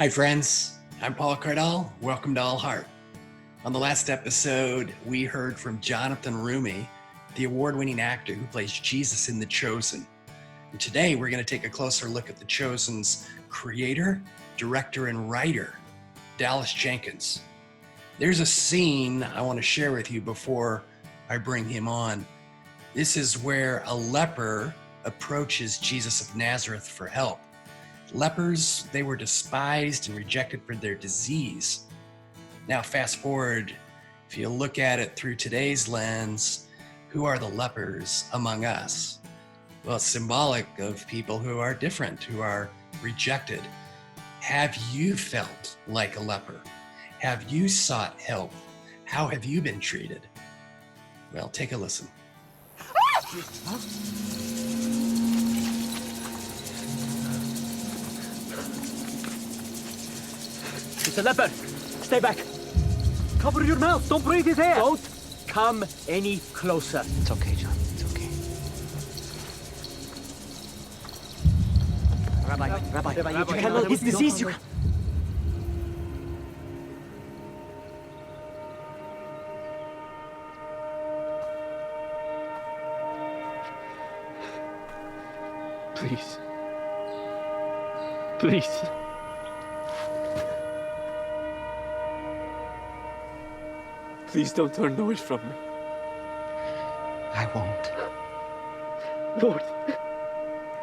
Hi, friends. I'm Paul Cardall. Welcome to All Heart. On the last episode, we heard from Jonathan Roumie, the award-winning actor who plays Jesus in The Chosen. And today, we're going to take a closer look at The Chosen's creator, director, and writer, Dallas Jenkins. There's a scene I want to share with you before I bring him on. This is where a leper approaches Jesus of Nazareth for help. Lepers, they were despised and rejected for their disease. Now, fast forward, if you look at it through today's lens, who are the lepers among us? Well, it's symbolic of people who are different, who are rejected. Have you felt like a leper? Have you sought help? How have you been treated? Well, take a listen. It's a leopard. Stay back. Cover your mouth. Don't breathe his air. Don't come any closer. It's okay, John. It's okay. Rabbi, you cannot. His disease, you can... Please. Please. Please don't turn away from me. I won't. Lord,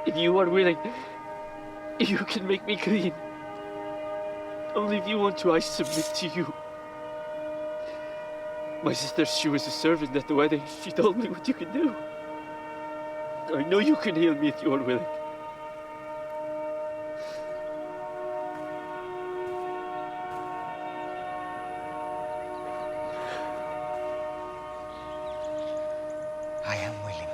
if you are willing, you can make me clean. Only if you want to, I submit to you. My sister, she was a servant at the wedding. She told me what you can do. I know you can heal me if you are willing. I am willing.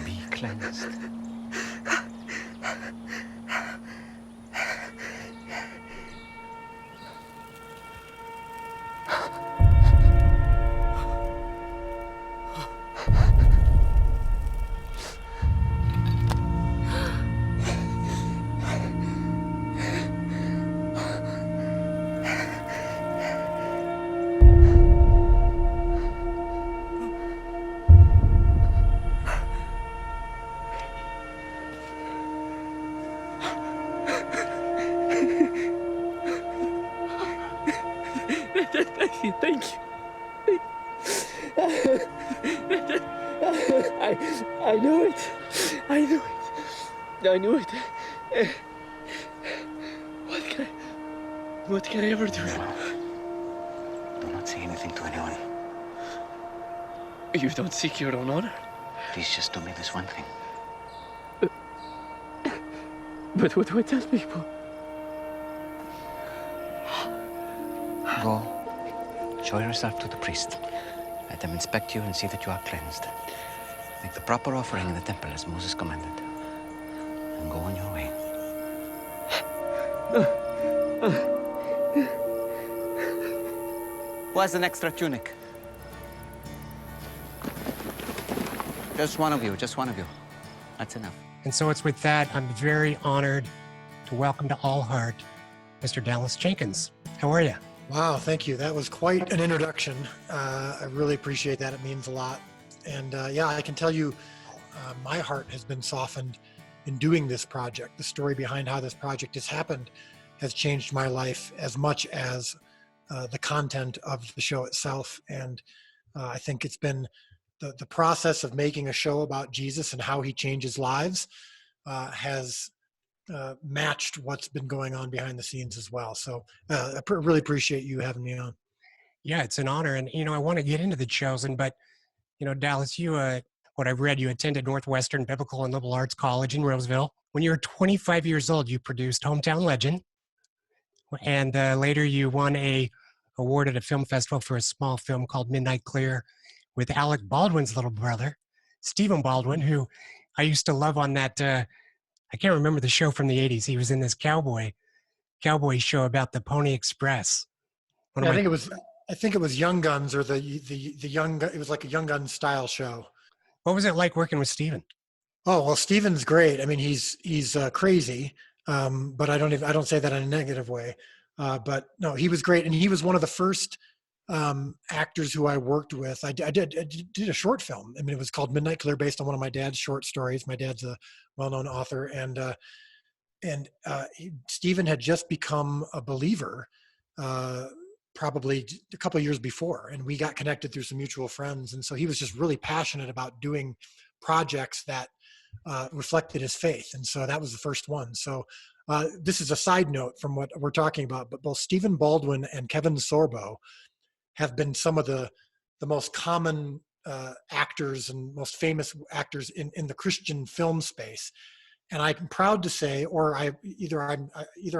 Be cleansed. Thank you. I knew it. I knew it. I knew it. What can I ever do? Do not say anything to anyone. You don't seek your own honor? Please just do me this one thing. But what do I tell people? Go. Show yourself to the priest. Let them inspect you and see that you are cleansed. Make the proper offering in the temple as Moses commanded. And go on your way. Who has an extra tunic? Just one of you, just one of you. That's enough. And so it's with that, I'm very honored to welcome to All Heart, Mr. Dallas Jenkins. How are you? Wow, thank you. That was quite an introduction. I really appreciate that. It means a lot. And yeah, I can tell you, my heart has been softened in doing this project. The story behind how this project has happened has changed my life as much as the content of the show itself. And I think it's been the process of making a show about Jesus and how he changes lives has matched what's been going on behind the scenes as well. So I really appreciate you having me on. Yeah, it's an honor. And, I want to get into The Chosen, but, Dallas, you, what I've read, you attended Northwestern Biblical and Liberal Arts College in Roseville. When you were 25 years old, you produced Hometown Legend. And later you won a award at a film festival for a small film called Midnight Clear with Alec Baldwin's little brother, Stephen Baldwin, who I used to love on that, I can't remember the show from the 80s. He was in this cowboy show about the Pony Express. Yeah, I think it was Young Guns, or the young. It was like a Young Guns style show. What was it like working with Steven? Oh, well, Steven's great. I mean, he's crazy, but I don't say that in a negative way. But no, he was great, and he was one of the first actors who I worked with. I did a short film. I mean, it was called Midnight Clear, based on one of my dad's short stories. My dad's a well-known author, and Steven had just become a believer, probably a couple of years before, and we got connected through some mutual friends. And so he was just really passionate about doing projects that reflected his faith, and so that was the first one. So this is a side note from what we're talking about, but both Stephen Baldwin and Kevin Sorbo have been some of the most common actors and most famous actors in the Christian film space. And I'm proud to say, or either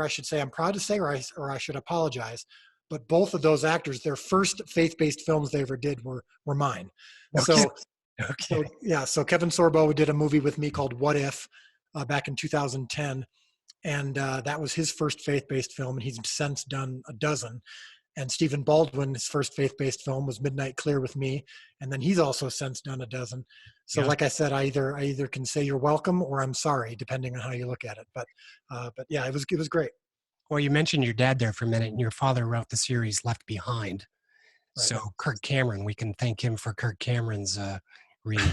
I should say I'm proud to say, or I should apologize. But both of those actors, their first faith-based films they ever did were mine. Okay. So Okay. so Kevin Sorbo did a movie with me called What If back in 2010, and that was his first faith-based film, and he's since done a dozen. And Stephen Baldwin, his first faith-based film was Midnight Clear with me, and then he's also since done a dozen. So, Yeah. like I said, I either can say you're welcome or I'm sorry, depending on how you look at it. But yeah, it was great. Well, you mentioned your dad there for a minute, and your father wrote the series Left Behind. Right. So Kirk Cameron, we can thank him for Kirk Cameron's remake.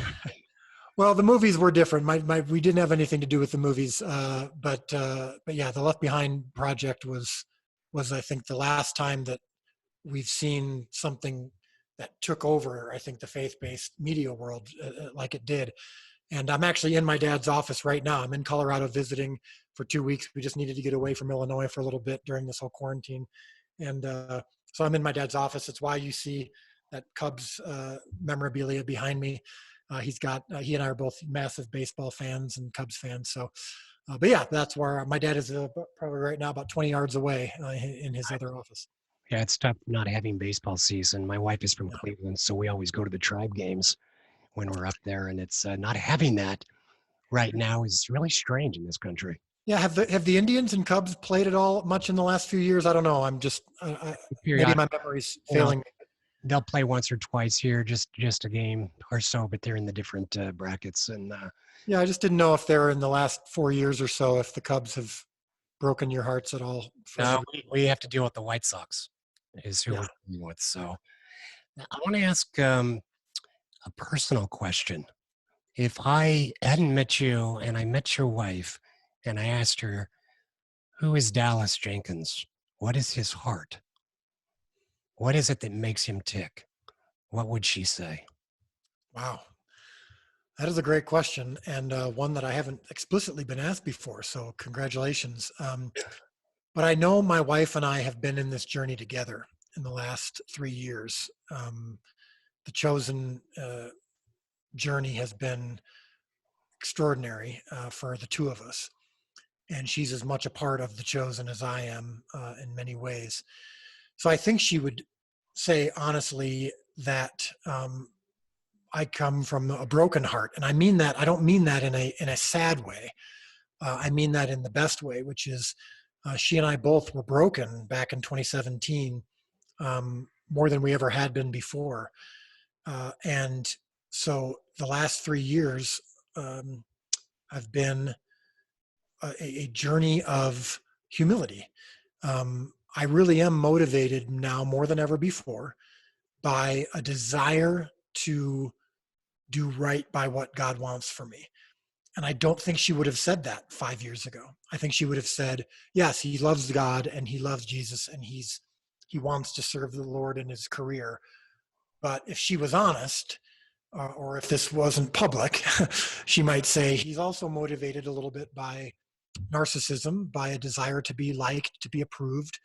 Well, the movies were different. We didn't have anything to do with the movies, but yeah, the Left Behind project was I think the last time that we've seen something that took over, I think, the faith-based media world like it did. And I'm actually in my dad's office right now. I'm in Colorado visiting for 2 weeks. We just needed to get away from Illinois for a little bit during this whole quarantine. And so I'm in my dad's office. It's why you see that Cubs memorabilia behind me. He and I are both massive baseball fans and Cubs fans. So, but yeah, that's where my dad is probably right now about 20 yards away in his other office. Yeah, it's tough not having baseball season. My wife is from Cleveland, so we always go to the Tribe games when we're up there, and it's not having that right now is really strange in this country. Yeah, have the Indians and Cubs played at all much in the last few years? I don't know. I'm just maybe my memory's failing me. They'll play once or twice here, just a game or so, but they're in the different brackets. And yeah, I just didn't know if they're in the last 4 years or so, if the Cubs have broken your hearts at all. no, we have to deal with the White Sox, is who we're dealing with. So I want to ask a personal question. If I hadn't met you and I met your wife and I asked her, who is Dallas Jenkins? What is his heart? What is it that makes him tick? What would she say? Wow. That is a great question, and one that I haven't explicitly been asked before. So congratulations. But I know my wife and I have been in this journey together in the last 3 years. The Chosen journey has been extraordinary for the two of us. And she's as much a part of The Chosen as I am in many ways. So I think she would say honestly that I come from a broken heart. And I mean that, I don't mean that in a sad way. I mean that in the best way, which is she and I both were broken back in 2017, more than we ever had been before. And so the last 3 years have been a journey of humility. I really am motivated now more than ever before by a desire to do right by what God wants for me. And I don't think she would have said that 5 years ago. I think she would have said, yes, he loves God and he loves Jesus and he wants to serve the Lord in his career. But if she was honest, or if this wasn't public, she might say he's also motivated a little bit by narcissism, by a desire to be liked, to be approved,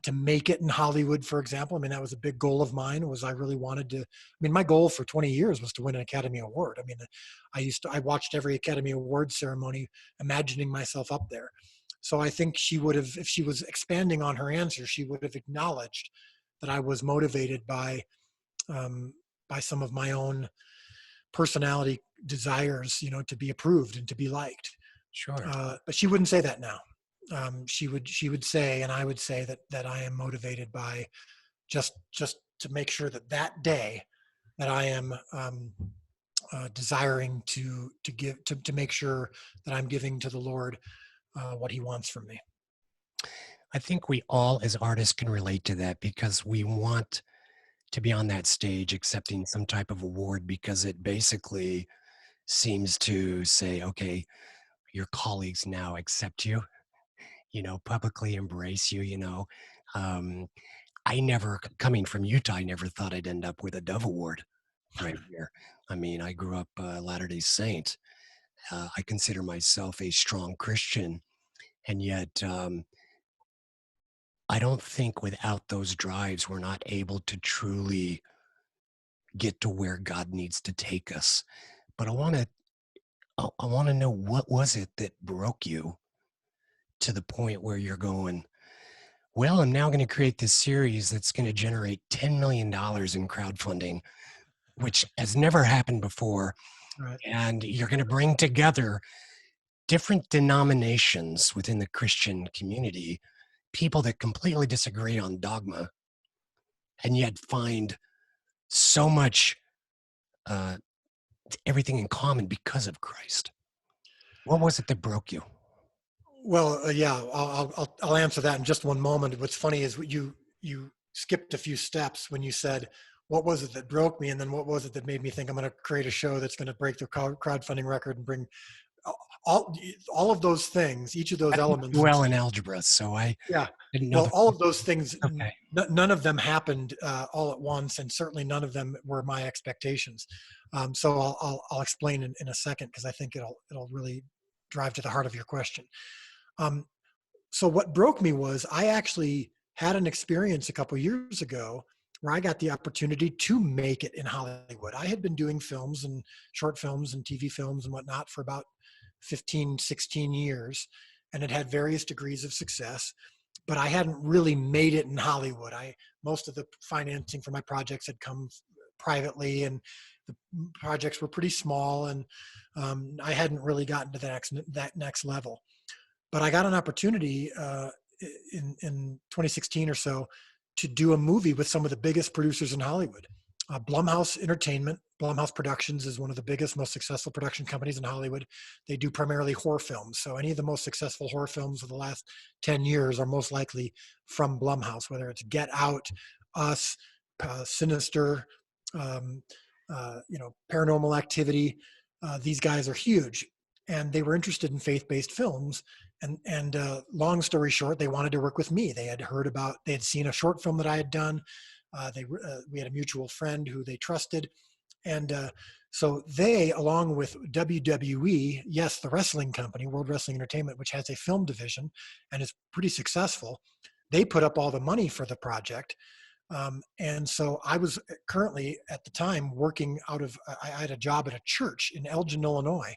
to make it in Hollywood, for example. I mean, that was a big goal of mine. Was I really wanted to? I mean, my goal for 20 years was to win an Academy Award. I mean, I watched every Academy Award ceremony, imagining myself up there. So I think she would have, if she was expanding on her answer, she would have acknowledged that I was motivated by some of my own personality desires, to be approved and to be liked. Sure. But she wouldn't say that now. She would say, and I would say that I am motivated by just to make sure that day that I am desiring to give to make sure that I'm giving to the Lord what He wants from me. I think we all as artists can relate to that because we want to be on that stage accepting some type of award because it basically seems to say, okay, your colleagues now accept you, publicly embrace you, Um, I never, coming from Utah, I never thought I'd end up with a Dove Award right here. I mean, I grew up Latter-day Saint. I consider myself a strong Christian, and yet I don't think without those drives, we're not able to truly get to where God needs to take us. But I want to know, what was it that broke you to the point where you're going, well, I'm now going to create this series that's going to generate $10 million in crowdfunding, which has never happened before. Right. And you're going to bring together different denominations within the Christian community, people that completely disagree on dogma, and yet find so much, everything in common because of Christ. What was it that broke you? Well, yeah, I'll answer that in just one moment. What's funny is you skipped a few steps when you said, what was it that broke me? And then what was it that made me think I'm going to create a show that's going to break the crowdfunding record and bring all of those things, each of those elements. Well, in algebra, so I didn't know. Well, all of those things, okay. None of them happened all at once, and certainly none of them were my expectations. So I'll explain in a second because I think it'll really drive to the heart of your question. So what broke me was I actually had an experience a couple years ago where I got the opportunity to make it in Hollywood. I had been doing films and short films and TV films and whatnot for about 15, 16 years, and had had various degrees of success, but I hadn't really made it in Hollywood. Most of the financing for my projects had come privately, and the projects were pretty small, and I hadn't really gotten to that next level. But I got an opportunity in 2016 or so to do a movie with some of the biggest producers in Hollywood. Blumhouse Entertainment, Blumhouse Productions is one of the biggest, most successful production companies in Hollywood. They do primarily horror films. So any of the most successful horror films of the last 10 years are most likely from Blumhouse, whether it's Get Out, Us, Sinister, Paranormal Activity. These guys are huge. And they were interested in faith-based films. And long story short, they wanted to work with me. They had seen a short film that I had done. We had a mutual friend who they trusted. And so they, along with WWE, yes, the wrestling company, World Wrestling Entertainment, which has a film division and is pretty successful, they put up all the money for the project. And so I was currently at the time working I had a job at a church in Elgin, Illinois,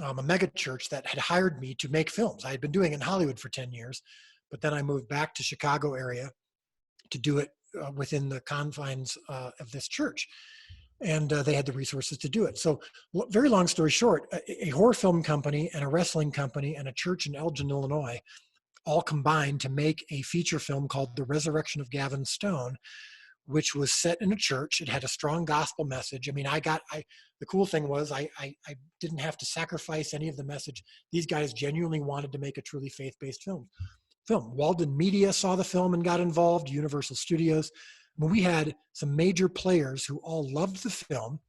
a mega church that had hired me to make films. I had been doing it in Hollywood for 10 years, but then I moved back to Chicago area to do it within the confines of this church. And they had the resources to do it. So very long story short, a horror film company and a wrestling company and a church in Elgin, Illinois, all combined to make a feature film called The Resurrection of Gavin Stone, which was set in a church. It had a strong gospel message. I mean, the cool thing was I didn't have to sacrifice any of the message. These guys genuinely wanted to make a truly faith-based film. Walden Media saw the film and got involved, Universal Studios. We had some major players who all loved the film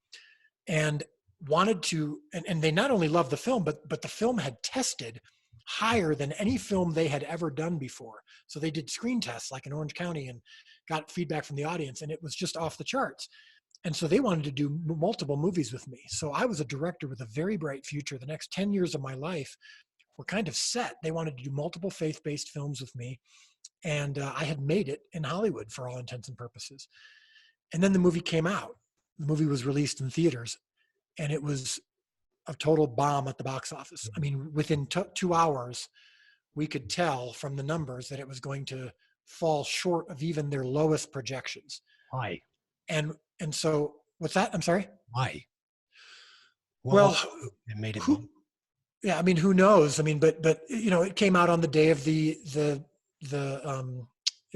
and wanted to, and they not only loved the film, but the film had tested higher than any film they had ever done before. So they did screen tests like in Orange County and got feedback from the audience, and it was just off the charts. And so they wanted to do multiple movies with me. So I was a director with a very bright future. The next 10 years of my life were kind of set. They wanted to do multiple faith-based films with me. And I had made it in Hollywood for all intents and purposes. And then the movie came out. The movie was released in theaters, and it was a total bomb at the box office. I mean, within 2 hours, we could tell from the numbers that it was going to fall short of even their lowest projections. Why? And so, what's that? I'm sorry? Why? Well, it made it. Yeah, I mean, who knows? I mean, but it came out on the day of it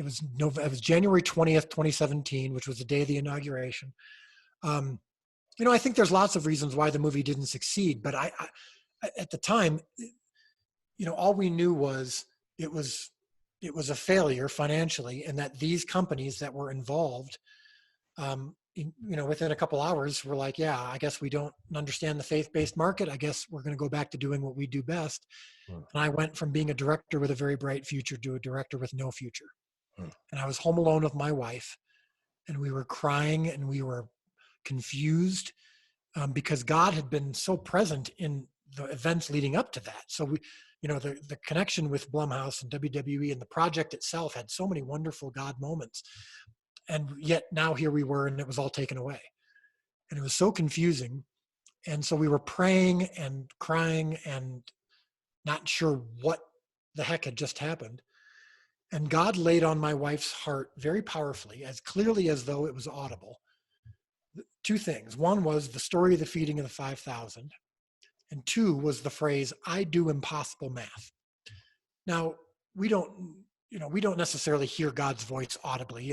was January 20th, 2017, which was the day of the inauguration. I think there's lots of reasons why the movie didn't succeed, but I at the time, all we knew was it was a failure financially, and that these companies that were involved, within a couple hours, were like, yeah, I guess we don't understand the faith-based market. I guess we're going to go back to doing what we do best. And I went from being a director with a very bright future to a director with no future. And I was home alone with my wife, and we were crying and we were confused, because God had been so present in the events leading up to that. So the connection with Blumhouse and WWE and the project itself had so many wonderful God moments. And yet now here we were, and it was all taken away. And it was so confusing. And so we were praying and crying and not sure what the heck had just happened. And God laid on my wife's heart very powerfully, as clearly as though it was audible, two things. One was the story of the feeding of the 5,000. And two was the phrase, I do impossible math. Now, we don't necessarily hear God's voice audibly,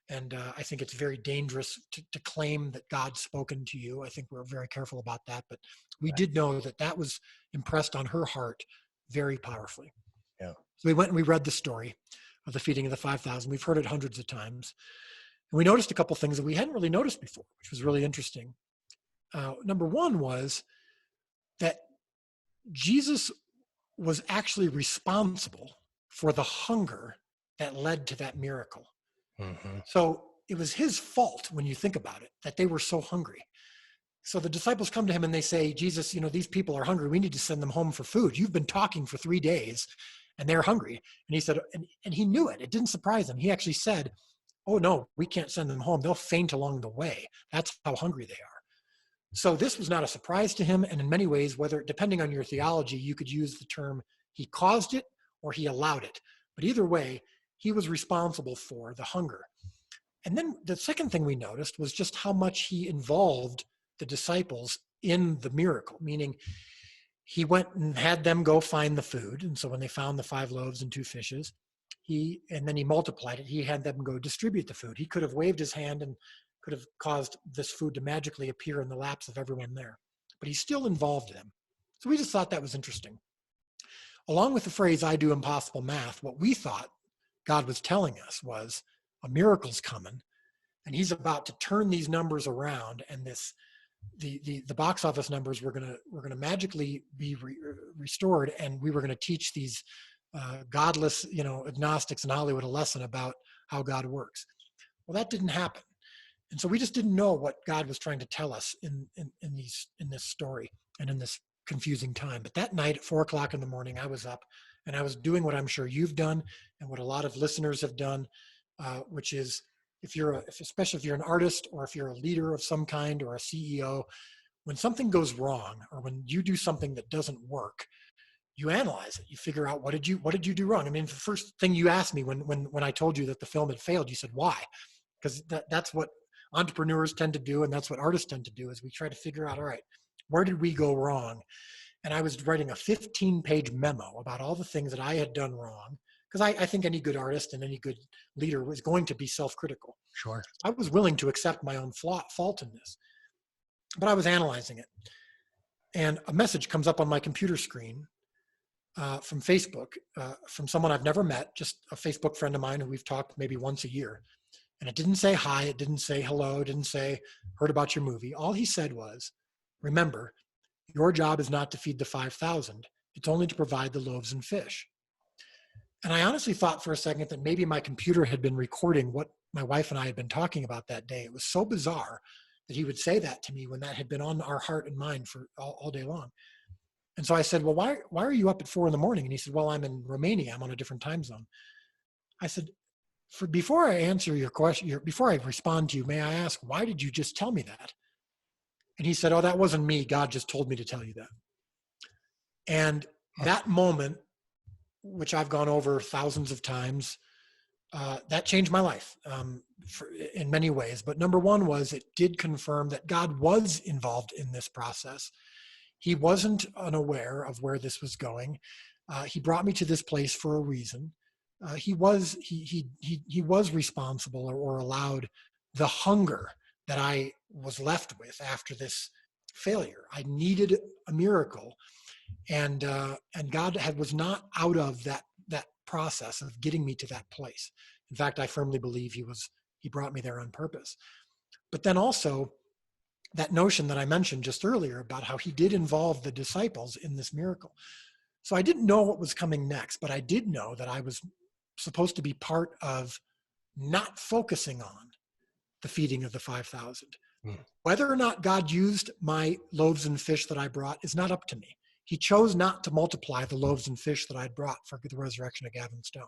and I think it's very dangerous to claim that God's spoken to you. I think we're very careful about that, but we did know that was impressed on her heart very powerfully. Yeah. So we went and we read the story of the feeding of the 5,000. We've heard it hundreds of times. And we noticed a couple things that we hadn't really noticed before, which was really interesting. Number one was that Jesus was actually responsible for the hunger that led to that miracle. Mm-hmm. So it was his fault, when you think about it, that they were so hungry. So the disciples come to him and they say, Jesus, these people are hungry. We need to send them home for food. You've been talking for 3 days and they're hungry. And he said, and he knew it. It didn't surprise him. He actually said, oh no, we can't send them home. They'll faint along the way. That's how hungry they are. So this was not a surprise to him. And in many ways, depending on your theology, you could use the term he caused it or he allowed it. But either way, he was responsible for the hunger. And then the second thing we noticed was just how much he involved the disciples in the miracle, meaning he went and had them go find the food. And so when they found the 5 loaves and 2 fishes, and then he multiplied it, he had them go distribute the food. He could have waved his hand and could have caused this food to magically appear in the laps of everyone there, but he still involved them. So we just thought that was interesting. Along with the phrase, I do impossible math, what we thought God was telling us was a miracle's coming, and he's about to turn these numbers around, and the box office numbers were gonna magically be restored, and we were gonna teach these godless, agnostics in Hollywood a lesson about how God works. Well, that didn't happen. And so we just didn't know what God was trying to tell us in this story and in this confusing time. But that night at 4:00 in the morning, I was up and I was doing what I'm sure you've done and what a lot of listeners have done, which is especially if you're an artist or if you're a leader of some kind or a CEO, when something goes wrong or when you do something that doesn't work, you analyze it. You figure out what did you do wrong. I mean, the first thing you asked me when I told you that the film had failed, you said why? Because that's what entrepreneurs tend to do, and that's what artists tend to do, is we try to figure out, all right, where did we go wrong? And I was writing a 15-page memo about all the things that I had done wrong, because I think any good artist and any good leader was going to be self-critical. Sure. I was willing to accept my own fault in this, but I was analyzing it. And a message comes up on my computer screen from Facebook, from someone I've never met, just a Facebook friend of mine who we've talked maybe once a year. And it didn't say hi, it didn't say hello, it didn't say, heard about your movie. All he said was, remember, your job is not to feed the 5,000. It's only to provide the loaves and fish. And I honestly thought for a second that maybe my computer had been recording what my wife and I had been talking about that day. It was so bizarre that he would say that to me when that had been on our heart and mind for all day long. And so I said, well, why are you up at 4 a.m? And he said, well, I'm in Romania. I'm on a different time zone. I said, before I answer your question, before I respond to you, may I ask, why did you just tell me that? And he said, oh, that wasn't me. God just told me to tell you that. And that moment, which I've gone over thousands of times, that changed my life in many ways. But number one was it did confirm that God was involved in this process. He wasn't unaware of where this was going. He brought me to this place for a reason. He was responsible or allowed the hunger that I was left with after this failure. I needed a miracle, and God was not out of that process of getting me to that place. In fact, I firmly believe he brought me there on purpose. But then also that notion that I mentioned just earlier about how he did involve the disciples in this miracle. So I didn't know what was coming next, but I did know that I was supposed to be part of not focusing on the feeding of the 5,000. Whether or not God used my loaves and fish that I brought is not up to me. He chose not to multiply the loaves and fish that I'd brought for the resurrection of Gavin Stone.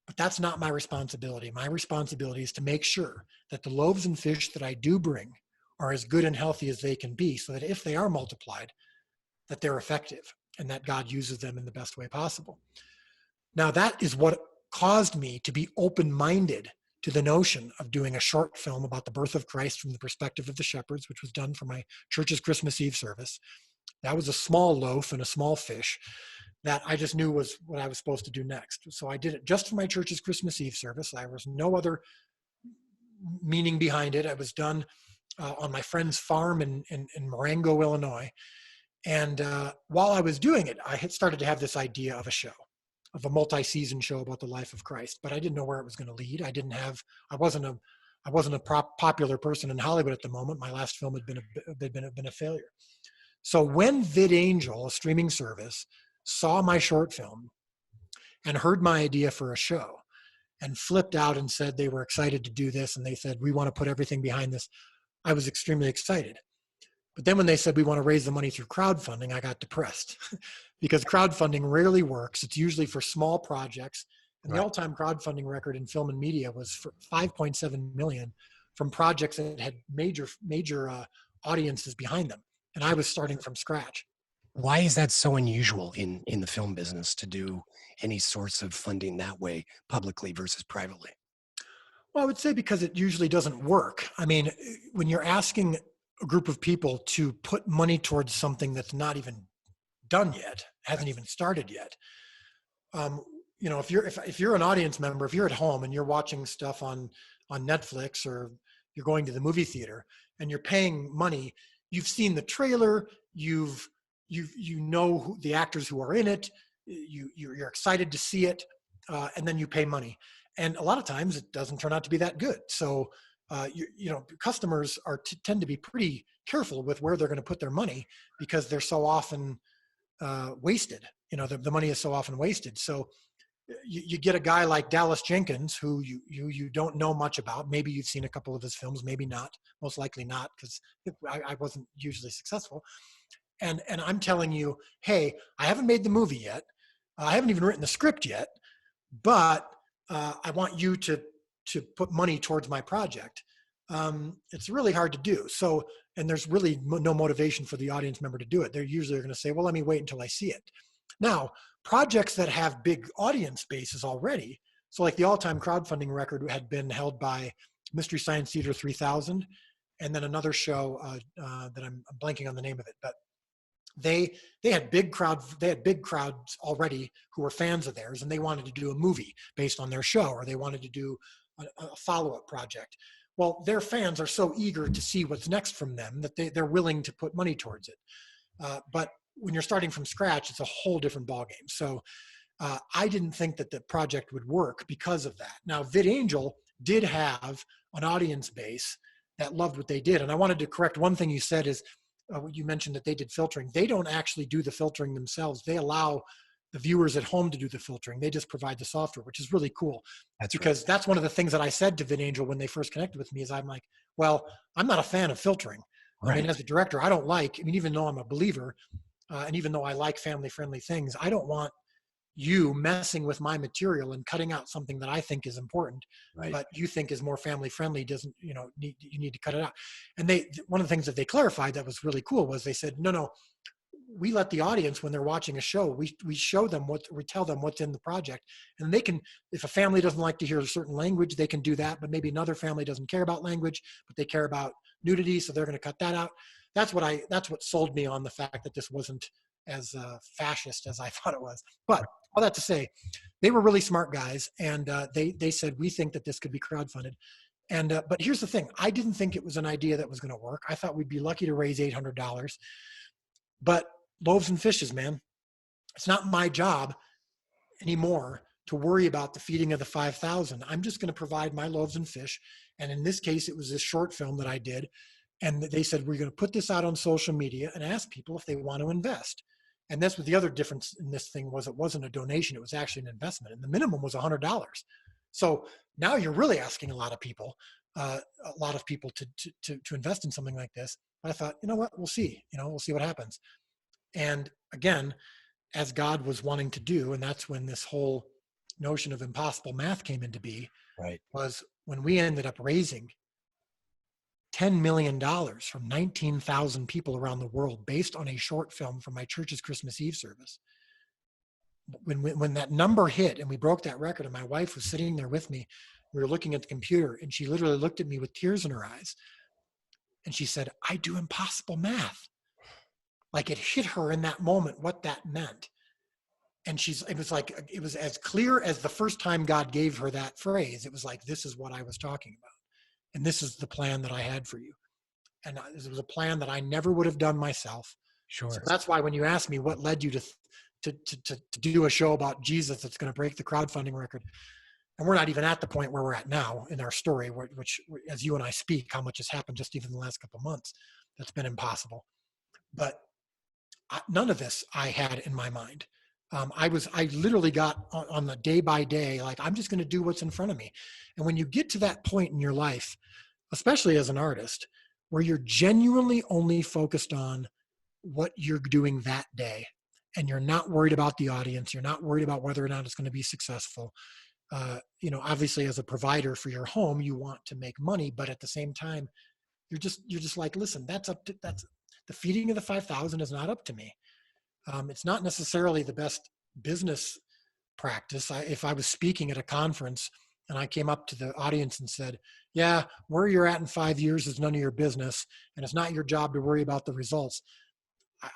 But that's not my responsibility. My responsibility is to make sure that the loaves and fish that I do bring are as good and healthy as they can be, so that if they are multiplied, that they're effective and that God uses them in the best way possible. Now, that is what caused me to be open-minded to the notion of doing a short film about the birth of Christ from the perspective of the shepherds, which was done for my church's Christmas Eve service. That was a small loaf and a small fish that I just knew was what I was supposed to do next. So I did it just for my church's Christmas Eve service. There was no other meaning behind it. It was done on my friend's farm in Marengo, Illinois. And while I was doing it, I had started to have this idea of a show, of a multi-season show about the life of Christ, but I didn't know where it was going to lead. I wasn't a popular person in Hollywood at the moment. My last film had been a failure. So when VidAngel, a streaming service, saw my short film and heard my idea for a show and flipped out and said they were excited to do this, and they said, we want to put everything behind this, I was extremely excited. But then when they said we want to raise the money through crowdfunding, I got depressed because crowdfunding rarely works. It's usually for small projects. And the all-time crowdfunding record in film and media was for 5.7 million from projects that had major audiences behind them. And I was starting from scratch. Why is that so unusual in the film business to do any sorts of funding that way, publicly versus privately? Well, I would say because it usually doesn't work. I mean, when you're asking a group of people to put money towards something that's not even done yet, hasn't even started yet. If you're an audience member, if you're at home and you're watching stuff on Netflix, or you're going to the movie theater and you're paying money, you've seen the trailer, you know who the actors who are in it, you're excited to see it, and then you pay money. And a lot of times it doesn't turn out to be that good. So customers tend to be pretty careful with where they're going to put their money because they're so often wasted. The money is so often wasted. So you get a guy like Dallas Jenkins, who you don't know much about. Maybe you've seen a couple of his films, maybe not. Most likely not, because I wasn't usually successful. And I'm telling you, hey, I haven't made the movie yet. I haven't even written the script yet, but I want you to put money towards my project. It's really hard to do. So, and there's really no motivation for the audience member to do it. They're usually going to say, well, let me wait until I see it. Now, projects that have big audience bases already, so like the all-time crowdfunding record had been held by Mystery Science Theater 3000, and then another show that I'm blanking on the name of it, but they had big crowds already who were fans of theirs, and they wanted to do a movie based on their show, or they wanted to do a follow-up project. Well, their fans are so eager to see what's next from them that they're willing to put money towards it. But when you're starting from scratch, it's a whole different ballgame. So I didn't think that the project would work because of that. Now, VidAngel did have an audience base that loved what they did. And I wanted to correct one thing you said is, you mentioned that they did filtering. They don't actually do the filtering themselves. They allow the viewers at home to do the filtering. They just provide the software, which is really cool. That's one of the things that I said to VidAngel when they first connected with me is I'm like, well, I'm not a fan of filtering. Right. I mean, as a director, even though I'm a believer, and even though I like family-friendly things, I don't want you messing with my material and cutting out something that I think is important, right, but you think is more family-friendly, you need to cut it out. And one of the things that they clarified that was really cool was they said, no, we let the audience, when they're watching a show, we show them we tell them what's in the project, and they can, if a family doesn't like to hear a certain language, they can do that, but maybe another family doesn't care about language, but they care about nudity, so they're going to cut that out. That's what sold me on the fact that this wasn't as fascist as I thought it was. But all that to say, they were really smart guys, and they said, we think that this could be crowdfunded. And but here's the thing: I didn't think it was an idea that was going to work. I thought we'd be lucky to raise $800, but loaves and fishes, man. It's not my job anymore to worry about the feeding of the 5,000. I'm just going to provide my loaves and fish. And in this case, it was this short film that I did. And they said, we're going to put this out on social media and ask people if they want to invest. And that's what the other difference in this thing was. It wasn't a donation. It was actually an investment. And the minimum was $100. So now you're really asking a lot of people to invest in something like this. But I thought, you know what, we'll see. We'll see what happens. And again, as God was wanting to do, and that's when this whole notion of impossible math came into be, Right. was when we ended up raising $10 million from 19,000 people around the world based on a short film from my church's Christmas Eve service. When that number hit and we broke that record, and my wife was sitting there with me, we were looking at the computer, and she literally looked at me with tears in her eyes. And she said, I do impossible math. Like, it hit her in that moment what that meant. And it was as clear as the first time God gave her that phrase. It was like, this is what I was talking about. And this is the plan that I had for you. And it was a plan that I never would have done myself. Sure. So that's why when you ask me what led you to do a show about Jesus that's going to break the crowdfunding record, and we're not even at the point where we're at now in our story, which as you and I speak, how much has happened just even in the last couple of months, that's been impossible. But none of this I had in my mind. I literally got on the day by day, like, I'm just going to do what's in front of me. And when you get to that point in your life, especially as an artist, where you're genuinely only focused on what you're doing that day, and you're not worried about the audience, you're not worried about whether or not it's going to be successful. Obviously as a provider for your home, you want to make money, but at the same time, you're just like, listen, that's the feeding of the 5,000 is not up to me. It's not necessarily the best business practice. If I was speaking at a conference and I came up to the audience and said, yeah, where you're at in 5 years is none of your business, and it's not your job to worry about the results,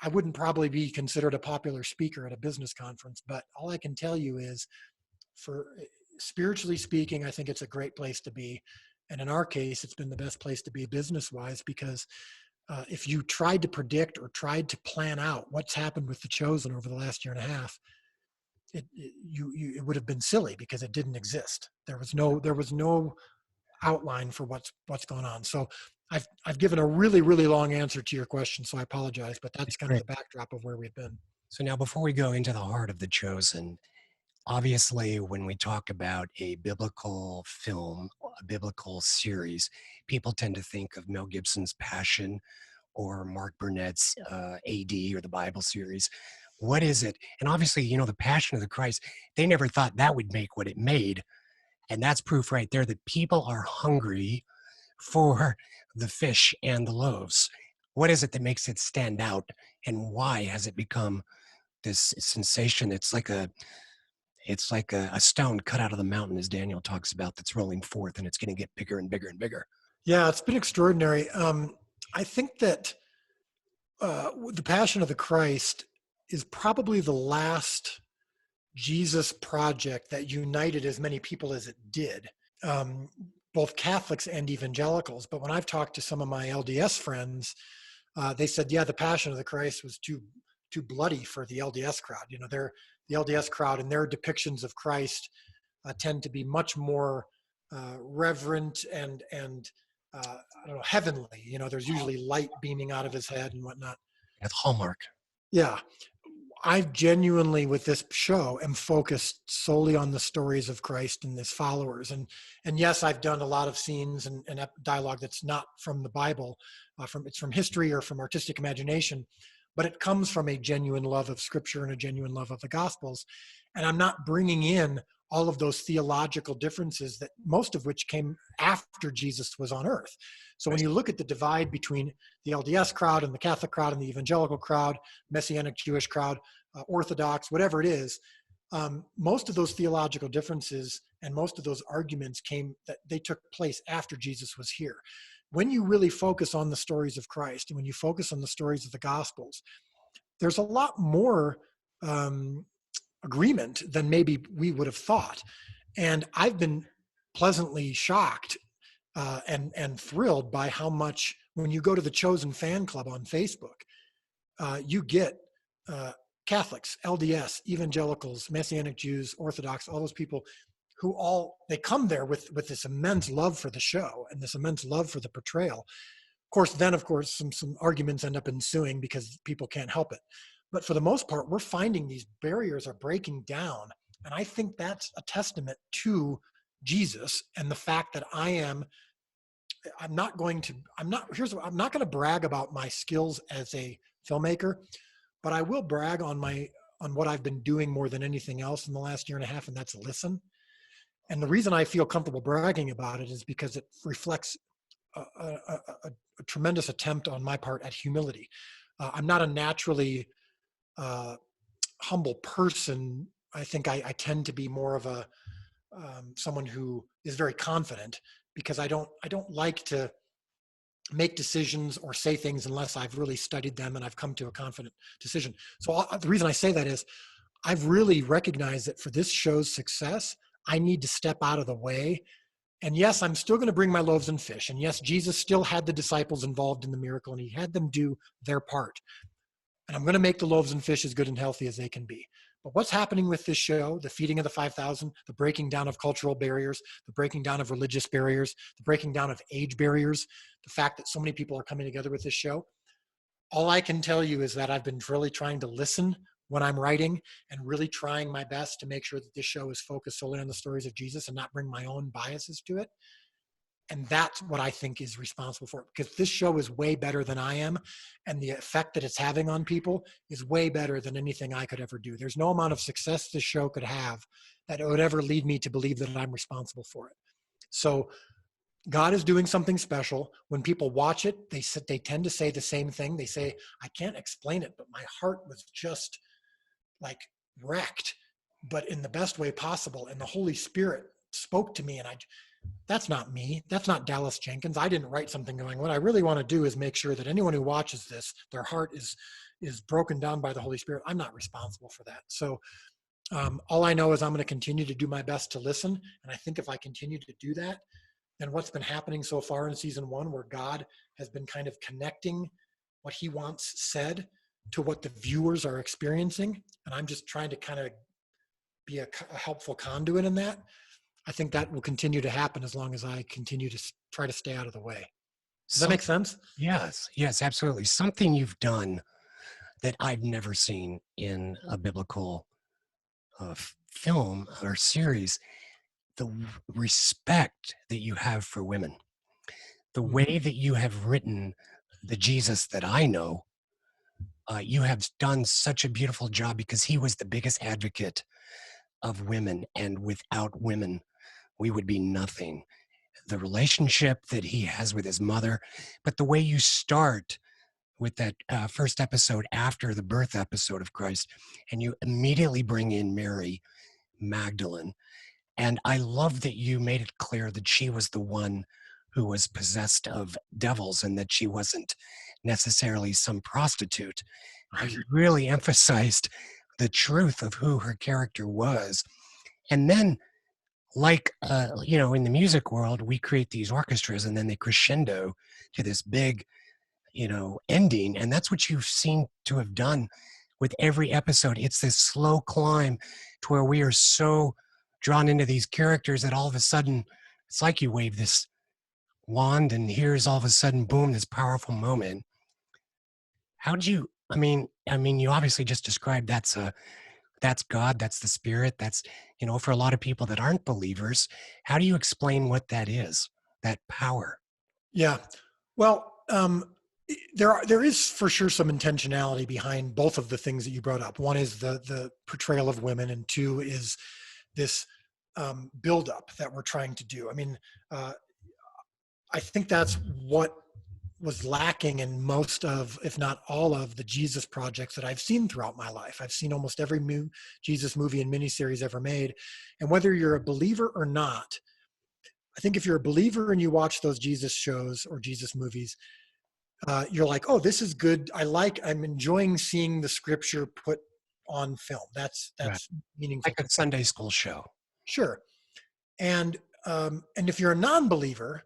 I wouldn't probably be considered a popular speaker at a business conference. But all I can tell you is, for spiritually speaking, I think it's a great place to be. And in our case, it's been the best place to be business-wise, because if you tried to predict or tried to plan out what's happened with The Chosen over the last year and a half, it would have been silly, because it didn't exist. There was no outline for what's going on. So I've given a really, really long answer to your question, so I apologize, but that's kind of the backdrop of where we've been. So now, before we go into the heart of The Chosen, obviously, when we talk about a biblical film, a biblical series, people tend to think of Mel Gibson's Passion or Mark Burnett's AD or the Bible series. What is it? And obviously, the Passion of the Christ, they never thought that would make what it made. And that's proof right there that people are hungry for the fish and the loaves. What is it that makes it stand out? And why has it become this sensation? It's like a stone cut out of the mountain, as Daniel talks about, that's rolling forth, and it's going to get bigger and bigger and bigger. Yeah, it's been extraordinary. I think that the Passion of the Christ is probably the last Jesus project that united as many people as it did, both Catholics and evangelicals. But when I've talked to some of my LDS friends, they said, yeah, the Passion of the Christ was too bloody for the LDS crowd. The LDS crowd and their depictions of Christ tend to be much more reverent and I don't know, heavenly. There's usually light beaming out of his head and whatnot. At Hallmark. Yeah. I genuinely, with this show, am focused solely on the stories of Christ and his followers. And yes, I've done a lot of scenes and dialogue that's not from the Bible, it's from history or from artistic imagination, but it comes from a genuine love of Scripture and a genuine love of the Gospels. And I'm not bringing in all of those theological differences, that most of which came after Jesus was on earth. So when you look at the divide between the LDS crowd and the Catholic crowd and the evangelical crowd, Messianic Jewish crowd, Orthodox, whatever it is, most of those theological differences and most of those arguments they took place after Jesus was here. When you really focus on the stories of Christ and when you focus on the stories of the Gospels, there's a lot more agreement than maybe we would have thought. And I've been pleasantly shocked and thrilled by how much, when you go to the Chosen Fan Club on Facebook, you get Catholics, LDS, evangelicals, Messianic Jews, Orthodox, all those people who they come there with this immense love for the show and this immense love for the portrayal. Of course, some arguments end up ensuing because people can't help it. But for the most part, we're finding these barriers are breaking down. And I think that's a testament to Jesus and the fact that I'm not going to brag about my skills as a filmmaker, but I will brag on what I've been doing more than anything else in the last year and a half, and that's listen. And the reason I feel comfortable bragging about it is because it reflects a tremendous attempt on my part at humility. I'm not a naturally humble person. I think I tend to be more of a someone who is very confident, because I don't like to make decisions or say things unless I've really studied them and I've come to a confident decision. So the reason I say that is I've really recognized that for this show's success, I need to step out of the way. And yes, I'm still going to bring my loaves and fish. And yes, Jesus still had the disciples involved in the miracle, and he had them do their part. And I'm going to make the loaves and fish as good and healthy as they can be. But what's happening with this show, the feeding of the 5,000, the breaking down of cultural barriers, the breaking down of religious barriers, the breaking down of age barriers, the fact that so many people are coming together with this show, all I can tell you is that I've been really trying to listen when I'm writing and really trying my best to make sure that this show is focused solely on the stories of Jesus and not bring my own biases to it. And that's what I think is responsible for it, because this show is way better than I am. And the effect that it's having on people is way better than anything I could ever do. There's no amount of success this show could have that would ever lead me to believe that I'm responsible for it. So God is doing something special. When people watch it, they tend to say the same thing. They say, I can't explain it, but my heart was just like wrecked, but in the best way possible. And the Holy Spirit spoke to me, and that's not me. That's not Dallas Jenkins. I didn't write something going, what I really want to do is make sure that anyone who watches this, their heart is broken down by the Holy Spirit. I'm not responsible for that. So all I know is I'm going to continue to do my best to listen. And I think if I continue to do that, then what's been happening so far in season 1, where God has been kind of connecting what he wants said to what the viewers are experiencing, and I'm just trying to kind of be a helpful conduit in that, I think that will continue to happen as long as I continue to try to stay out of the way. Does that make sense? Yes, absolutely. Something you've done that I've never seen in a biblical film or series, the respect that you have for women, the way that you have written the Jesus that I know. You have done such a beautiful job, because he was the biggest advocate of women, and without women, we would be nothing. The relationship that he has with his mother, but the way you start with that first episode after the birth episode of Christ, and you immediately bring in Mary Magdalene. And I love that you made it clear that she was the one who was possessed of devils, and that she wasn't necessarily some prostitute. Right. You really emphasized the truth of who her character was. And then, like, in the music world, we create these orchestras, and then they crescendo to this big, ending. And that's what you've seemed to have done with every episode. It's this slow climb to where we are so drawn into these characters that all of a sudden, it's like you wave this wand, and here's all of a sudden, boom, this powerful moment. How did you, you obviously just described that's God, that's the Spirit, that's, for a lot of people that aren't believers, how do you explain what that is, that power? Yeah, well, there is for sure some intentionality behind both of the things that you brought up. One is the portrayal of women, and two is this buildup that we're trying to do. I think that's what was lacking in most of, if not all of, the Jesus projects that I've seen throughout my life. I've seen almost every Jesus movie and miniseries ever made. And whether you're a believer or not, I think if you're a believer and you watch those Jesus shows or Jesus movies, you're like, oh, this is good. I'm enjoying seeing the scripture put on film. That's right. Meaningful. Like a Sunday school show. Sure. And if you're a non-believer,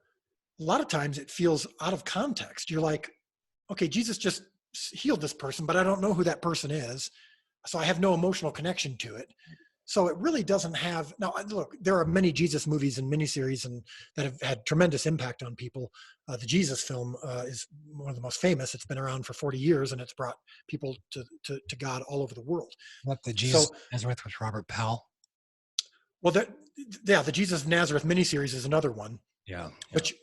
a lot of times it feels out of context. You're like, okay, Jesus just healed this person, but I don't know who that person is. So I have no emotional connection to it. So it really doesn't have, now look, there are many Jesus movies and miniseries and that have had tremendous impact on people. The Jesus film is one of the most famous. It's been around for 40 years and it's brought people to God all over the world. What the Jesus Nazareth with Robert Powell? Well, the Jesus of Nazareth miniseries is another one. Yeah.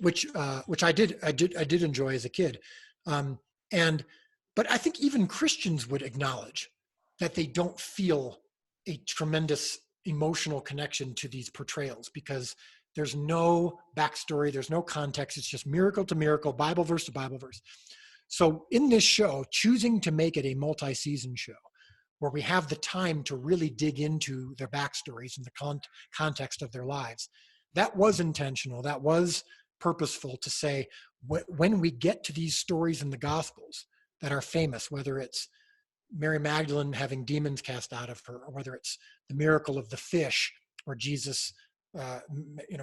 Which I did enjoy as a kid. But I think even Christians would acknowledge that they don't feel a tremendous emotional connection to these portrayals because there's no backstory, there's no context. It's just miracle to miracle, Bible verse to Bible verse. So in this show, choosing to make it a multi-season show where we have the time to really dig into their backstories and the context of their lives, that was intentional. That was purposeful to say, when we get to these stories in the Gospels that are famous, whether it's Mary Magdalene having demons cast out of her, or whether it's the miracle of the fish, where Jesus,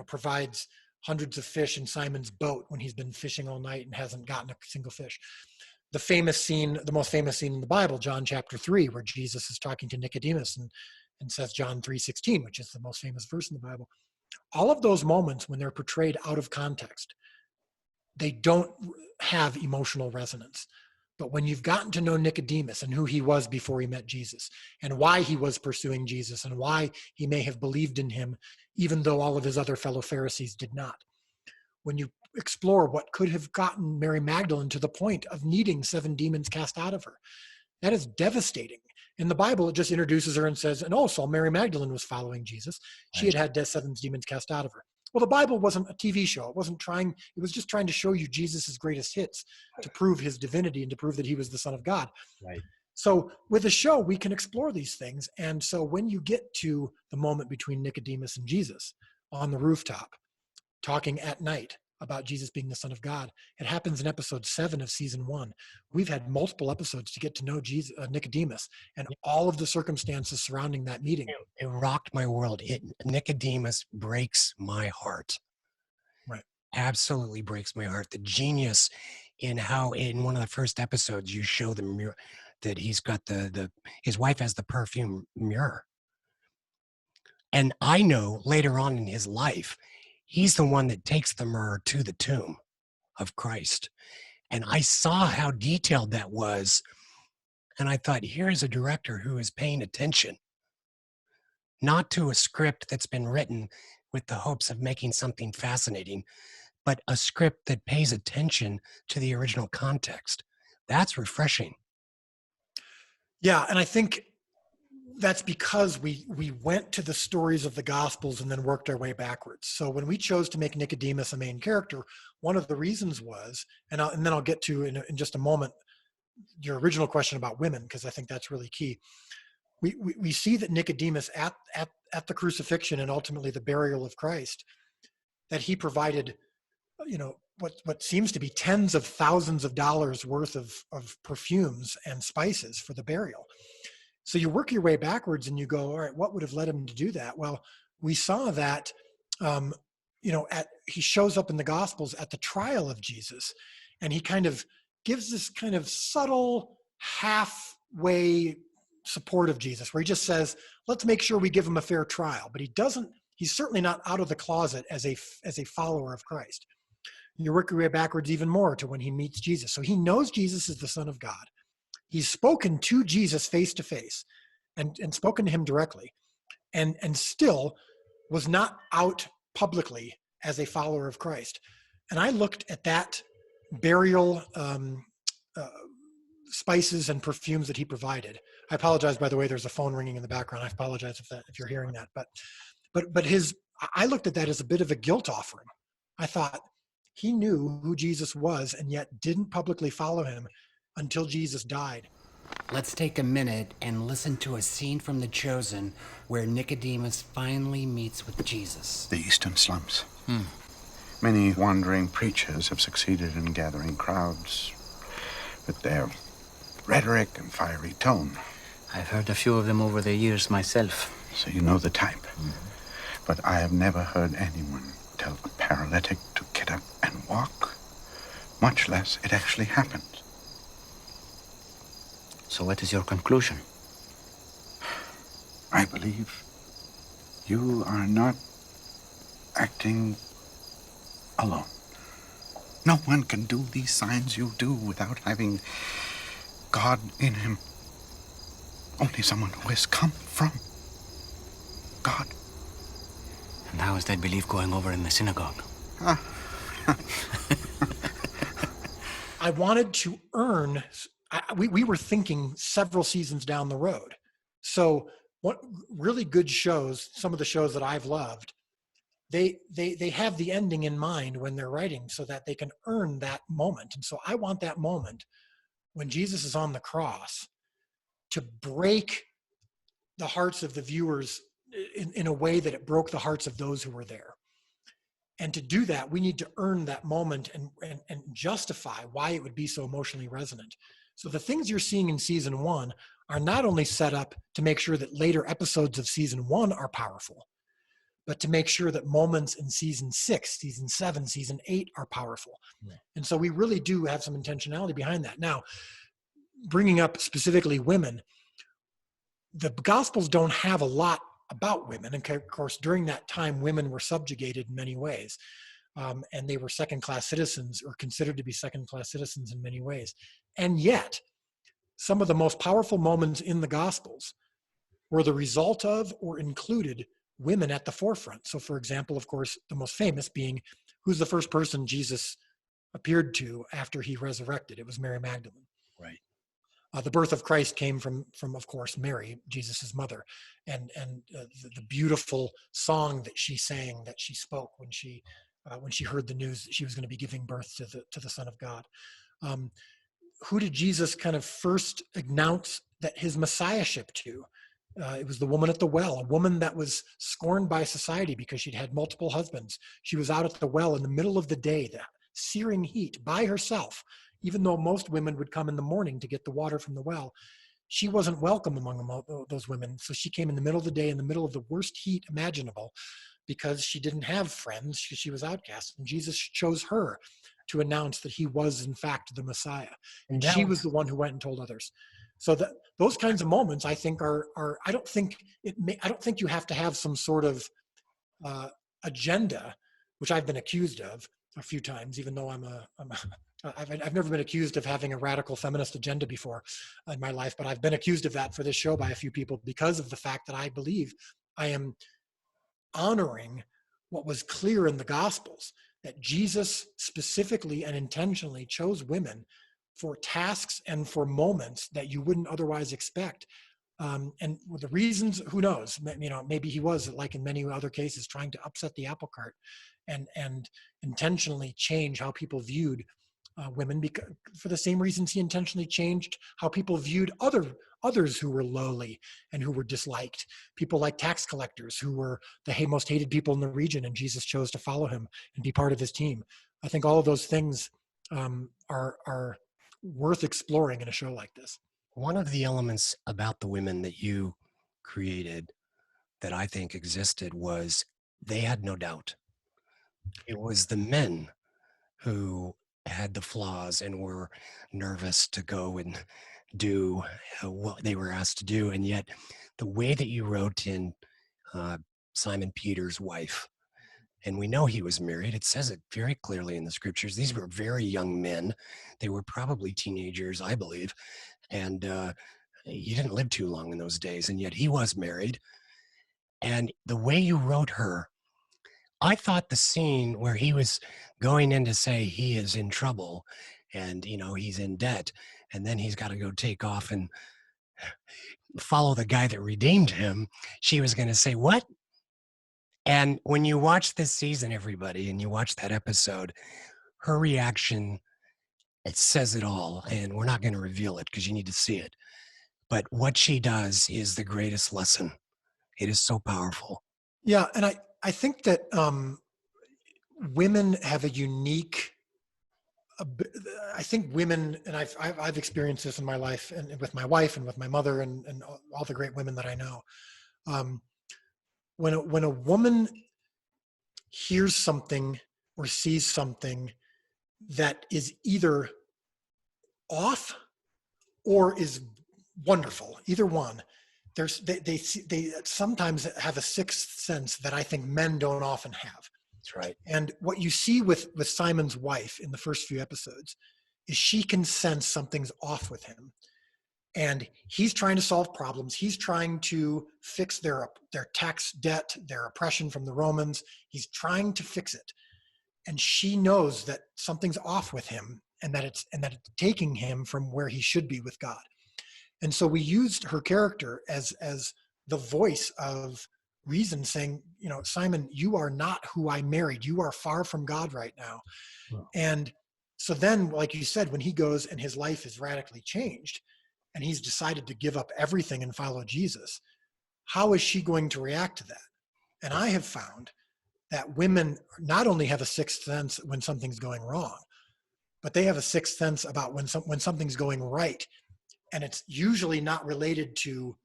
provides hundreds of fish in Simon's boat when he's been fishing all night and hasn't gotten a single fish. The most famous scene in the Bible, John chapter 3, where Jesus is talking to Nicodemus and says John 3:16, which is the most famous verse in the Bible. All of those moments when they're portrayed out of context, they don't have emotional resonance. But when you've gotten to know Nicodemus and who he was before he met Jesus and why he was pursuing Jesus and why he may have believed in him, even though all of his other fellow Pharisees did not, when you explore what could have gotten Mary Magdalene to the point of needing 7 demons cast out of her, that is devastating. In the Bible, it just introduces her and says, and also Mary Magdalene was following Jesus. She had 7 demons cast out of her. Well, the Bible wasn't a TV show. It was just trying to show you Jesus's greatest hits to prove his divinity and to prove that he was the Son of God. Right. So with a show, we can explore these things. And so when you get to the moment between Nicodemus and Jesus on the rooftop, talking at night about Jesus being the Son of God, it happens in episode 7 of season 1. We've had multiple episodes to get to know Nicodemus and all of the circumstances surrounding that meeting. It rocked my world. Nicodemus breaks my heart. Right. Absolutely breaks my heart. The genius in how in one of the first episodes you show the mirror that he's got his wife has the perfume mirror. And I know later on in his life, he's the one that takes the mirror to the tomb of Christ. And I saw how detailed that was. And I thought, here's a director who is paying attention, not to a script that's been written with the hopes of making something fascinating, but a script that pays attention to the original context. That's refreshing. Yeah, and I think that's because we went to the stories of the Gospels and then worked our way backwards. So when we chose to make Nicodemus a main character, one of the reasons was, and then I'll get to in just a moment your original question about women, because I think that's really key. We see that Nicodemus at the crucifixion and ultimately the burial of Christ, that he provided, what seems to be tens of thousands of dollars worth of perfumes and spices for the burial. So you work your way backwards and you go, all right, what would have led him to do that? Well, we saw that, he shows up in the Gospels at the trial of Jesus, and he kind of gives this kind of subtle halfway support of Jesus, where he just says, let's make sure we give him a fair trial. But he's certainly not out of the closet as a follower of Christ. You work your way backwards even more to when he meets Jesus. So he knows Jesus is the Son of God. He's spoken to Jesus face to face and spoken to him directly and still was not out publicly as a follower of Christ. And I looked at that burial spices and perfumes that he provided. I apologize, by the way, there's a phone ringing in the background. I apologize if you're hearing that. But I looked at that as a bit of a guilt offering. I thought he knew who Jesus was and yet didn't publicly follow him until Jesus died. Let's take a minute and listen to a scene from The Chosen where Nicodemus finally meets with Jesus. The eastern slums. Many wandering preachers have succeeded in gathering crowds with their rhetoric and fiery tone. I've heard a few of them over the years myself. So you know the type. But I have never heard anyone tell a paralytic to get up and walk. much less it actually happened. So what is your conclusion? I believe you are not acting alone. No one can do these signs you do without having God in him. Only someone who has come from God. And how is that belief going over in the synagogue? I wanted to earn. We were thinking several seasons down the road. So what really good shows, some of the shows that I've loved, they have the ending in mind when they're writing so that they can earn that moment. And so I want that moment when Jesus is on the cross to break the hearts of the viewers in a way that it broke the hearts of those who were there. And to do that, we need to earn that moment and justify why it would be so emotionally resonant. So the things you're seeing in season 1 are not only set up to make sure that later episodes of season 1 are powerful, but to make sure that moments in season 6, season 7, season 8 are powerful. Yeah. And so we really do have some intentionality behind that. Now, bringing up specifically women, the Gospels don't have a lot about women. And of course, during that time, women were subjugated in many ways. And they were second-class citizens or considered to be second-class citizens in many ways. And yet, some of the most powerful moments in the Gospels were the result of or included women at the forefront. So for example, of course, the most famous being, who's the first person Jesus appeared to after he resurrected? It was Mary Magdalene. Right. The birth of Christ came from of course, Mary, Jesus's mother, and the beautiful song that she sang, that she spoke when she heard the news that she was going to be giving birth to the Son of God. Who did Jesus kind of first announce that his messiahship to? It was the woman at the well, a woman that was scorned by society because she'd had multiple husbands. She was out at the well in the middle of the day, the searing heat, by herself. Even though most women would come in the morning to get the water from the well, she wasn't welcome among those women. So she came in the middle of the day, in the middle of the worst heat imaginable, because she didn't have friends. She was outcast. And Jesus chose her to announce that he was, in fact, the Messiah. And she was the one who went and told others. So that those kinds of moments, I think, I don't think you have to have some sort of agenda, which I've been accused of a few times, even though I've never been accused of having a radical feminist agenda before in my life, but I've been accused of that for this show by a few people because of the fact that I believe I am honoring what was clear in the Gospels, that Jesus specifically and intentionally chose women for tasks and for moments that you wouldn't otherwise expect. And the reasons, who knows? Maybe he was, like in many other cases, trying to upset the apple cart and intentionally change how people viewed women, because for the same reasons he intentionally changed how people viewed others who were lowly and who were disliked. People like tax collectors, who were the most hated people in the region, and Jesus chose to follow him and be part of his team. I think all of those things are worth exploring in a show like this. One of the elements about the women that you created that I think existed was they had no doubt. It was the men who had the flaws and were nervous to go and do what they were asked to do. And yet the way that you wrote in Simon Peter's wife, and we know he was married, it says it very clearly in the scriptures. These were very young men. They were probably teenagers, I believe. And he didn't live too long in those days, and yet he was married. And the way you wrote her, I thought the scene where he was going in to say he is in trouble and, he's in debt, and then he's got to go take off and follow the guy that redeemed him, she was going to say, what? And when you watch this season, everybody, and you watch that episode, her reaction, it says it all. And we're not going to reveal it because you need to see it. But what she does is the greatest lesson. It is so powerful. Yeah, and I think that women have a unique. I think women, and I've experienced this in my life, and with my wife, and with my mother, and all the great women that I know. When a woman hears something or sees something that is either off or is wonderful. Either one. They sometimes have a sixth sense that I think men don't often have. That's right. And what you see with Simon's wife in the first few episodes is she can sense something's off with him. And he's trying to solve problems. He's trying to fix their tax debt, their oppression from the Romans. He's trying to fix it. And she knows that something's off with him and that it's taking him from where he should be with God. And so we used her character as the voice of reason, saying, Simon, you are not who I married. You are far from God right now. Wow. And so then, like you said, when he goes and his life is radically changed and he's decided to give up everything and follow Jesus, how is she going to react to that? And I have found that women not only have a sixth sense when something's going wrong, but they have a sixth sense about when something's going right. And it's usually not related to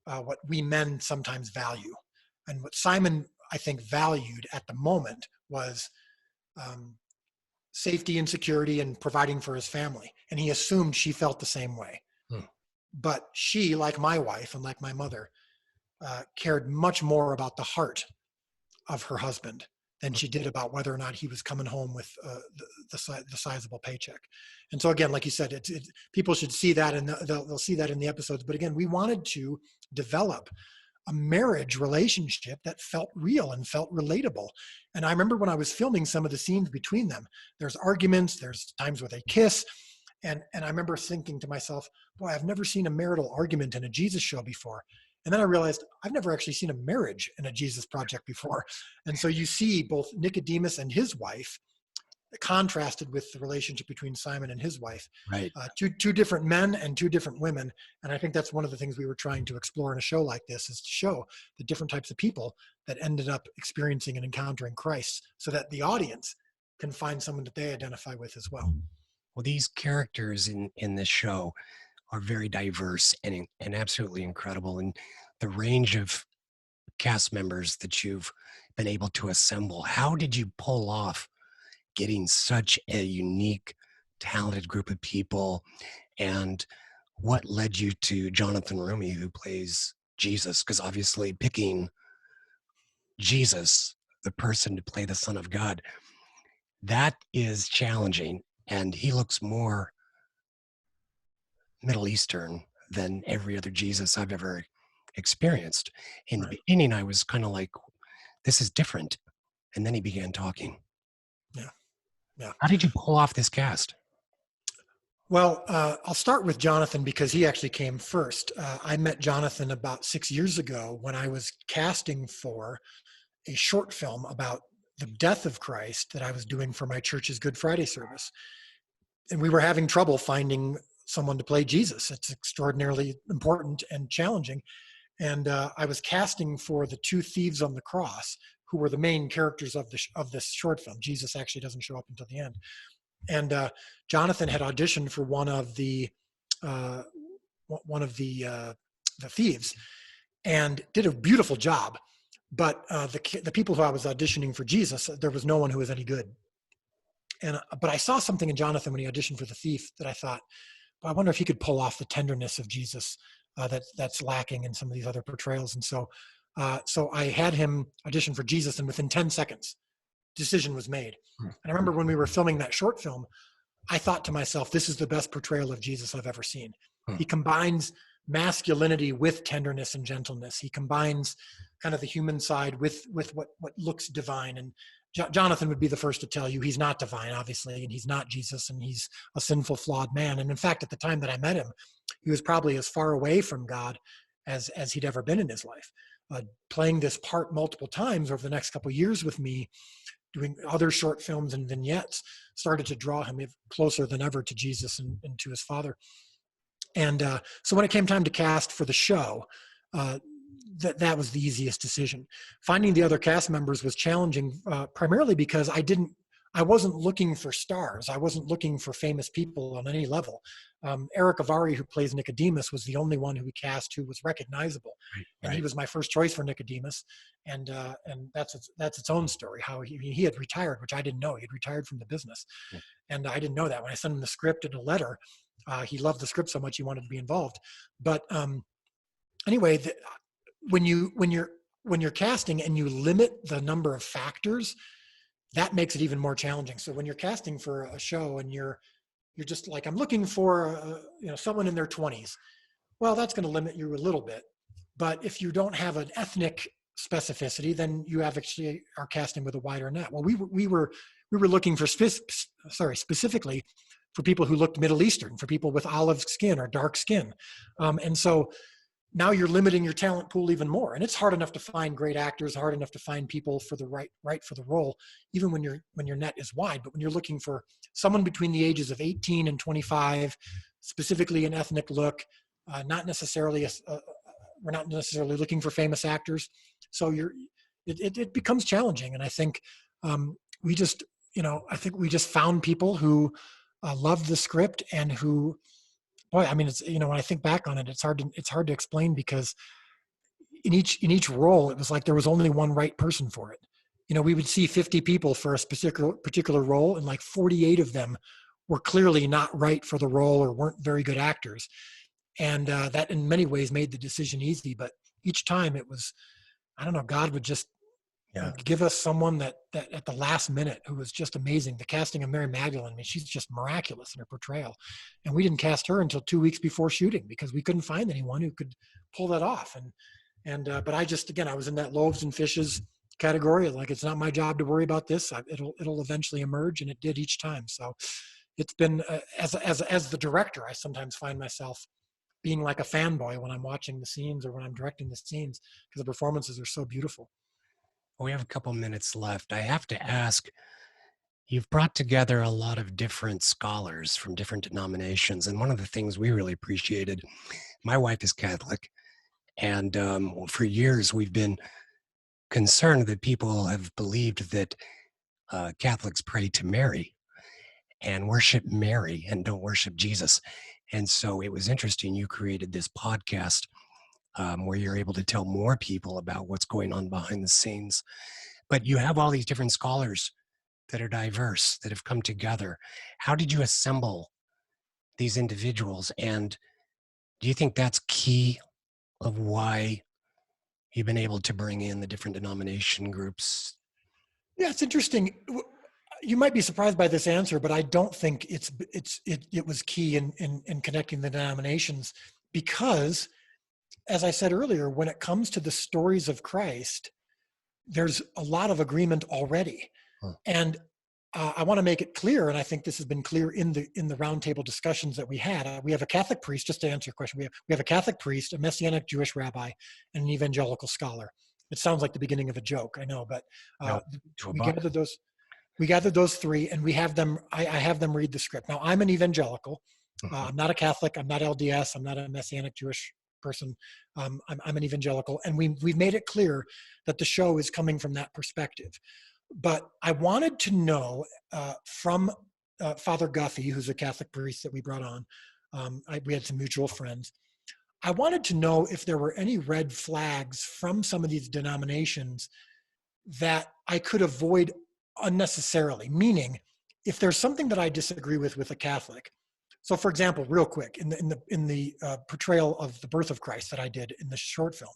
what we men sometimes value. And what Simon, I think, valued at the moment was safety and security and providing for his family. And he assumed she felt the same way. But she, like my wife and like my mother, cared much more about the heart of her husband than she did about whether or not he was coming home with the sizable paycheck. And so again, like you said, people should see that, and they'll see that in the episodes. But again, we wanted to develop a marriage relationship that felt real and felt relatable. And I remember when I was filming some of the scenes between them, there's arguments, there's times where they kiss. And I remember thinking to myself, boy, I've never seen a marital argument in a Jesus show before. And then I realized I've never actually seen a marriage in a Jesus project before. And so you see both Nicodemus and his wife contrasted with the relationship between Simon and his wife. Right. Two different men and two different women. And I think that's one of the things we were trying to explore in a show like this, is to show the different types of people that ended up experiencing and encountering Christ, so that the audience can find someone that they identify with as well. Well, these characters in this show are very diverse and absolutely incredible. And the range of cast members that you've been able to assemble, how did you pull off getting such a unique, talented group of people? And what led you to Jonathan Roumie, who plays Jesus? Because obviously picking Jesus, the person to play the Son of God, that is challenging. And he looks more Middle Eastern than every other Jesus I've ever experienced. In the beginning, I was kind of like, this is different. And then he began talking. Yeah. How did you pull off this cast? Well, I'll start with Jonathan because he actually came first. I met Jonathan about 6 years ago when I was casting for a short film about the death of Christ that I was doing for my church's Good Friday service. And we were having trouble finding someone to play Jesus. It's extraordinarily important and challenging. And I was casting for the two thieves on the cross, who were the main characters of this short film. Jesus actually doesn't show up until the end. And Jonathan had auditioned for one of the thieves, and did a beautiful job. But the people who I was auditioning for Jesus, there was no one who was any good. But I saw something in Jonathan when he auditioned for the thief that I thought, well, I wonder if he could pull off the tenderness of Jesus that's lacking in some of these other portrayals. And so I had him audition for Jesus, and within 10 seconds, decision was made. And I remember when we were filming that short film, I thought to myself, this is the best portrayal of Jesus I've ever seen. He combines masculinity with tenderness and gentleness. He combines kind of the human side with what looks divine. And Jonathan would be the first to tell you he's not divine, obviously, and he's not Jesus, and he's a sinful, flawed man. And in fact, at the time that I met him, he was probably as far away from God as he'd ever been in his life. Playing this part multiple times over the next couple of years with me, doing other short films and vignettes, started to draw him closer than ever to Jesus and to his Father. And so when it came time to cast for the show, that was the easiest decision. Finding the other cast members was challenging, primarily because I wasn't looking for stars. I wasn't looking for famous people on any level. Eric Avari, who plays Nicodemus, was the only one who we cast who was recognizable, and he was my first choice for Nicodemus. And that's its own story. How he had retired, which I didn't know. He had retired from the business, and I didn't know that. When I sent him the script and a letter, he loved the script so much he wanted to be involved. But anyway, when you're casting and you limit the number of factors, that makes it even more challenging. So when you're casting for a show and you're just like, I'm looking for someone in their 20s, well, that's going to limit you a little bit. But if you don't have an ethnic specificity, then you actually are casting with a wider net. Well, we were looking for specifically for people who looked Middle Eastern, for people with olive skin or dark skin, and so now you're limiting your talent pool even more. And it's hard enough to find great actors, hard enough to find people for the right for the role, even when your net is wide. But when you're looking for someone between the ages of 18 and 25, specifically an ethnic look, we're not necessarily looking for famous actors. So it becomes challenging. And I think we just found people who loved the script and who, boy, I mean, it's, when I think back on it, it's hard to explain, because in each role, it was like there was only one right person for it. We would see 50 people for a particular role, and like 48 of them were clearly not right for the role or weren't very good actors. And that in many ways made the decision easy. But each time it was, I don't know, God would just give us someone that at the last minute who was just amazing. The casting of Mary Magdalene, I mean, she's just miraculous in her portrayal. And we didn't cast her until 2 weeks before shooting because we couldn't find anyone who could pull that off. But I just, again, I was in that loaves and fishes category. Like, it's not my job to worry about this. It'll eventually emerge, and it did each time. So it's been, as the director, I sometimes find myself being like a fanboy when I'm watching the scenes or when I'm directing the scenes, because the performances are so beautiful. We have a couple minutes left. I have to ask, you've brought together a lot of different scholars from different denominations. And one of the things we really appreciated, my wife is Catholic, and for years we've been concerned that people have believed that Catholics pray to Mary and worship Mary and don't worship Jesus. And so it was interesting, you created this podcast where you're able to tell more people about what's going on behind the scenes. But you have all these different scholars that are diverse, that have come together. How did you assemble these individuals? And do you think that's key of why you've been able to bring in the different denomination groups? Yeah, it's interesting. You might be surprised by this answer, but I don't think it was key in connecting the denominations, because, as I said earlier, when it comes to the stories of Christ, there's a lot of agreement already. And I want to make it clear, and I think this has been clear in the roundtable discussions that we had. We have a Catholic priest, just to answer your question, we have a Catholic priest, a Messianic Jewish rabbi, and an evangelical scholar. It sounds like the beginning of a joke, I know, but we gathered those three, and we have them. I have them read the script. Now, I'm an evangelical. I'm not a Catholic. I'm not LDS. I'm not a Messianic Jewish person. I'm an evangelical, and we've made it clear that the show is coming from that perspective. But I wanted to know from Father Guffey, who's a Catholic priest that we brought on. We had some mutual friends. I wanted to know if there were any red flags from some of these denominations that I could avoid unnecessarily. Meaning, if there's something that I disagree with a Catholic. So, for example, real quick, in the portrayal of the birth of Christ that I did in the short film,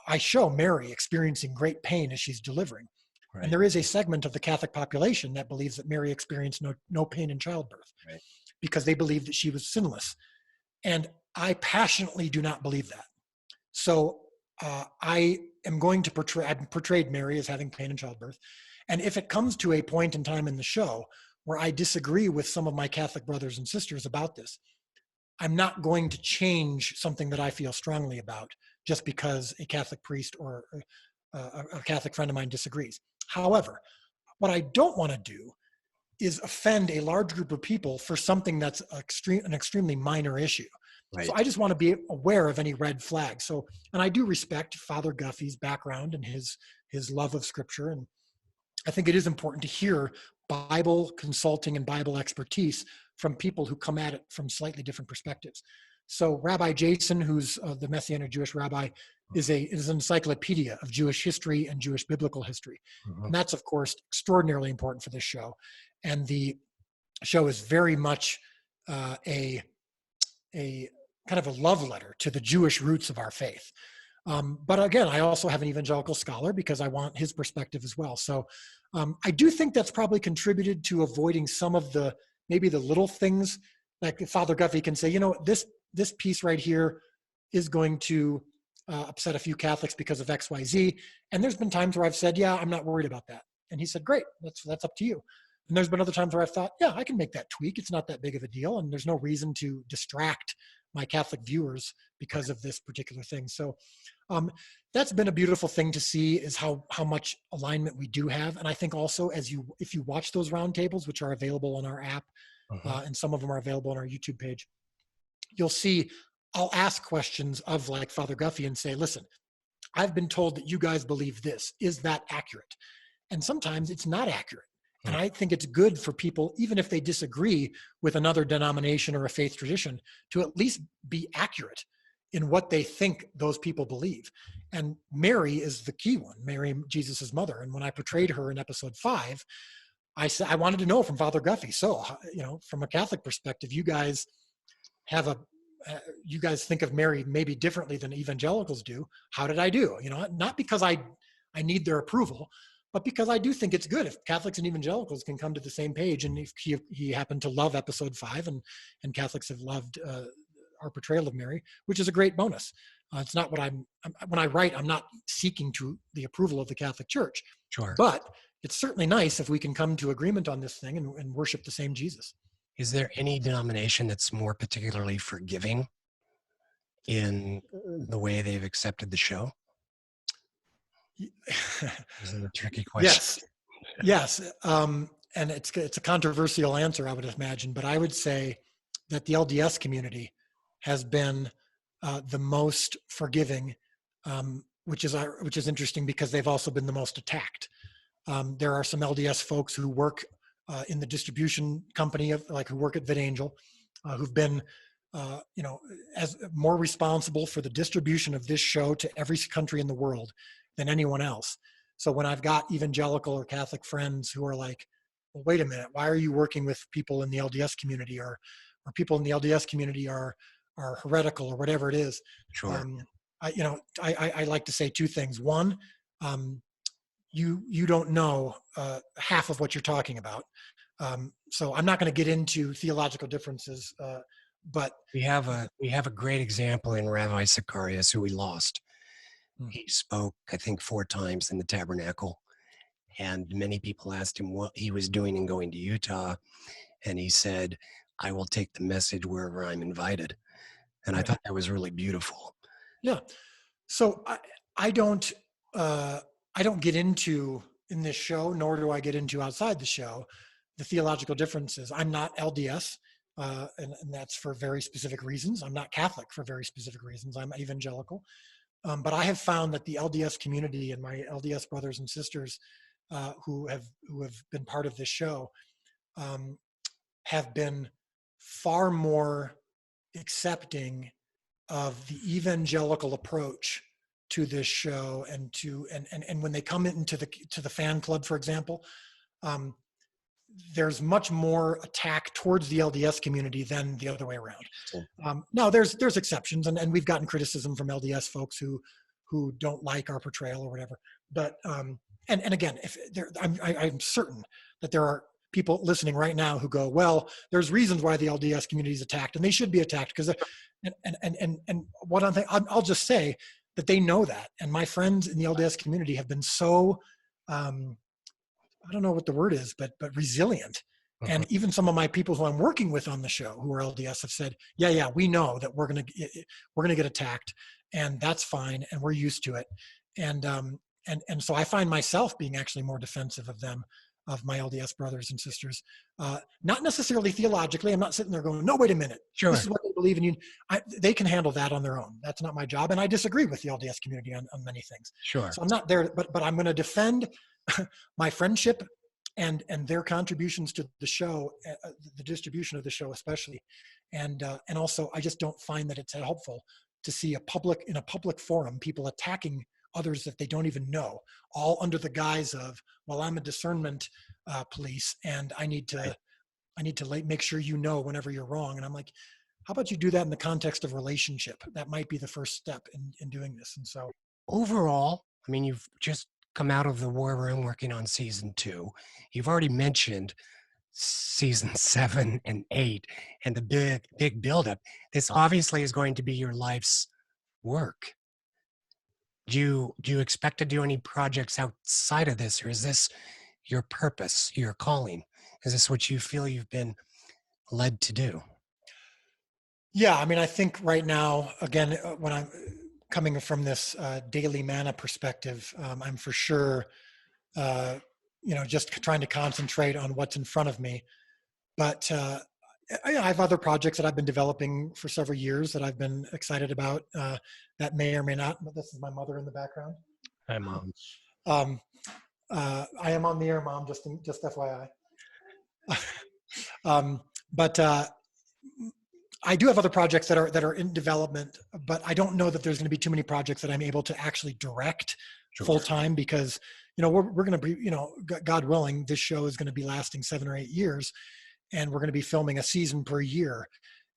I show Mary experiencing great pain as she's delivering. Right. And there is a segment of the Catholic population that believes that Mary experienced no pain in childbirth, right, because they believe that she was sinless. And I passionately do not believe that. So I am going to I've portrayed Mary as having pain in childbirth. And if it comes to a point in time in the show where I disagree with some of my Catholic brothers and sisters about this, I'm not going to change something that I feel strongly about just because a Catholic priest or a Catholic friend of mine disagrees. However, what I don't want to do is offend a large group of people for something that's an extremely minor issue. Right. So I just want to be aware of any red flags. So, and I do respect Father Guffey's background and his love of Scripture, and I think it is important to hear Bible consulting and Bible expertise from people who come at it from slightly different perspectives. So Rabbi Jason, who's the Messianic Jewish rabbi, is an encyclopedia of Jewish history and Jewish biblical history. And that's, of course, extraordinarily important for this show. And the show is very much a kind of a love letter to the Jewish roots of our faith. But again, I also have an evangelical scholar because I want his perspective as well. So I do think that's probably contributed to avoiding some of maybe the little things, like Father Guffey can say, this piece right here is going to upset a few Catholics because of X, Y, Z. And there's been times where I've said, yeah, I'm not worried about that. And he said, great, that's up to you. And there's been other times where I've thought, yeah, I can make that tweak. It's not that big of a deal. And there's no reason to distract my Catholic viewers because of this particular thing. So that's been a beautiful thing to see, is how much alignment we do have. And I think also if you watch those roundtables, which are available on our app, and some of them are available on our YouTube page, you'll see I'll ask questions of like Father Guffey and say, listen, I've been told that you guys believe this. Is that accurate? And sometimes it's not accurate. And I think it's good for people, even if they disagree with another denomination or a faith tradition, to at least be accurate in what they think those people believe. And Mary is the key one, Mary, Jesus's mother. And when I portrayed her in episode 5, I said, I wanted to know from Father Guffey. So, from a Catholic perspective, you guys think of Mary maybe differently than evangelicals do. How did I do? Not because I need their approval, but because I do think it's good if Catholics and evangelicals can come to the same page. And if he happened to love episode 5 and Catholics have loved our portrayal of Mary, which is a great bonus. It's not what when I write, I'm not seeking the approval of the Catholic Church. Sure. But it's certainly nice if we can come to agreement on this thing and worship the same Jesus. Is there any denomination that's more particularly forgiving in the way they've accepted the show? This is a tricky question. Yes. And it's a controversial answer, I would imagine, but I would say that the LDS community has been the most forgiving, which is interesting because they've also been the most attacked. There are some LDS folks who work in the distribution company who work at VidAngel, who've been as more responsible for the distribution of this show to every country in the world than anyone else. So when I've got evangelical or Catholic friends who are like, well, wait a minute, why are you working with people in the LDS community, or people in the LDS community are heretical, or whatever it is? Sure. I like to say two things. One, you don't know half of what you're talking about. So I'm not going to get into theological differences, but we have a great example in Rabbi Zacharias, who we lost. He spoke, I think, 4 times in the Tabernacle, and many people asked him what he was doing and going to Utah, and he said, I will take the message wherever I'm invited. And I thought that was really beautiful. Yeah. So I don't get into, in this show, nor do I get into outside the show, the theological differences. I'm not LDS, and that's for very specific reasons. I'm not Catholic for very specific reasons. I'm evangelical. But I have found that the LDS community and my LDS brothers and sisters who have been part of this show have been far more accepting of the evangelical approach to this show, and when they come into the fan club, for example, there's much more attack towards the LDS community than the other way around. Now there's exceptions, and we've gotten criticism from LDS folks who don't like our portrayal or whatever. But and again, I'm certain that there are people listening right now who go, well, there's reasons why the LDS community is attacked, and they should be attacked because and what I'll just say that they know that, and my friends in the LDS community have been so I don't know what the word is, but resilient. And even some of my people who I'm working with on the show who are LDS have said, yeah, we know that we're gonna get attacked, and that's fine, and we're used to it. And so I find myself being actually more defensive of them, of my LDS brothers and sisters, not necessarily theologically. I'm not sitting there going, no, wait a minute, sure, this is what they believe in. They can handle that on their own. That's not my job, and I disagree with the LDS community on many things. Sure. So I'm not there, but I'm going to defend my friendship and their contributions to the show, the distribution of the show especially, and also I just don't find that it's helpful to see in a public forum people attacking others that they don't even know, all under the guise of, well, I'm a discernment police and I need to make sure you know whenever you're wrong. And I'm like, how about you do that in the context of relationship? That might be the first step in doing this. And so Overall, I mean, you've just come out of the war room working on season 2. You've already mentioned season 7 and 8 and the big buildup. This obviously is going to be your life's work. Do you expect to do any projects outside of this, or is this your purpose, your calling? Is this what you feel you've been led to do? yeah, I mean, I think right now, again, when I'm coming from this daily manna perspective, I'm for sure, just trying to concentrate on what's in front of me. But I have other projects that I've been developing for several years that I've been excited about that may or may not. But this is my mother in the background. Hi, Mom. I am on the air, Mom, just FYI. But I do have other projects that are in development, but I don't know that there's going to be too many projects that I'm able to actually direct full time, because we're going to be, God willing, this show is going to be lasting 7 or 8 years, and we're going to be filming a season per year,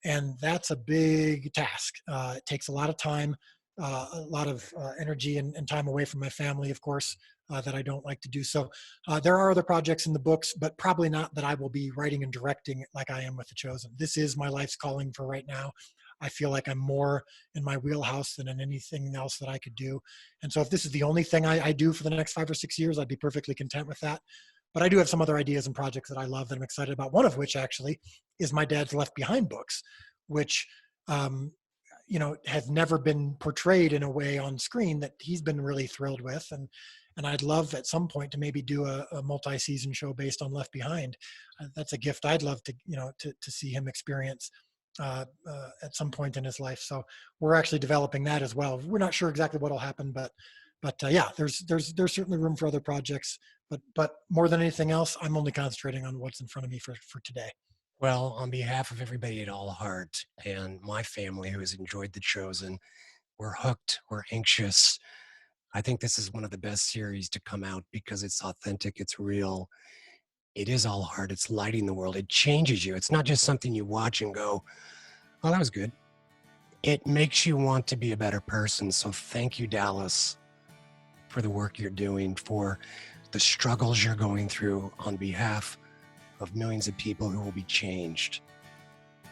and that's a big task. It takes a lot of time, a lot of energy and time away from my family, of course, that I don't like to do. So there are other projects in the books, but probably not that I will be writing and directing like I am with The Chosen. This is my life's calling for right now. I feel like I'm more in my wheelhouse than in anything else that I could do. And so if this is the only thing I do for the next 5 or 6 years, I'd be perfectly content with that. But I do have some other ideas and projects that I love that I'm excited about. One of which actually is my dad's Left Behind books, which has never been portrayed in a way on screen that he's been really thrilled with. And I'd love at some point to maybe do a multi-season show based on Left Behind. That's a gift I'd love to, to see him experience at some point in his life. So we're actually developing that as well. We're not sure exactly what'll happen, but yeah, there's certainly room for other projects. But more than anything else, I'm only concentrating on what's in front of me for today. Well, on behalf of everybody at All Heart and my family who has enjoyed The Chosen, we're hooked, we're anxious. I think this is one of the best series to come out because it's authentic, it's real. It is All Heart, it's lighting the world. It changes you. It's not just something you watch and go, oh, that was good. It makes you want to be a better person. So thank you, Dallas, for the work you're doing, for the struggles you're going through on behalf of millions of people who will be changed.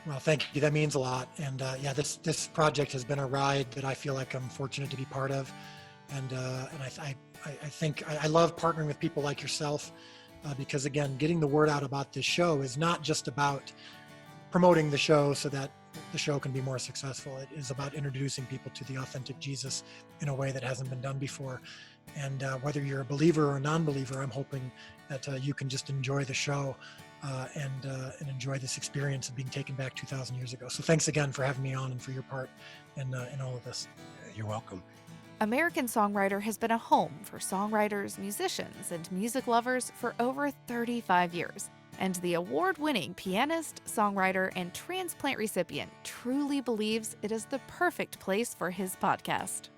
Well, thank you. That means a lot. And yeah, this project has been a ride that I feel like I'm fortunate to be part of. And I think I love partnering with people like yourself because, again, getting the word out about this show is not just about promoting the show so that the show can be more successful. It is about introducing people to the authentic Jesus in a way that hasn't been done before. And whether you're a believer or a non-believer, I'm hoping that you can just enjoy the show and enjoy this experience of being taken back 2,000 years ago. So thanks again for having me on and for your part in all of this. You're welcome. American Songwriter has been a home for songwriters, musicians, and music lovers for over 35 years. And the award-winning pianist, songwriter, and transplant recipient truly believes it is the perfect place for his podcast.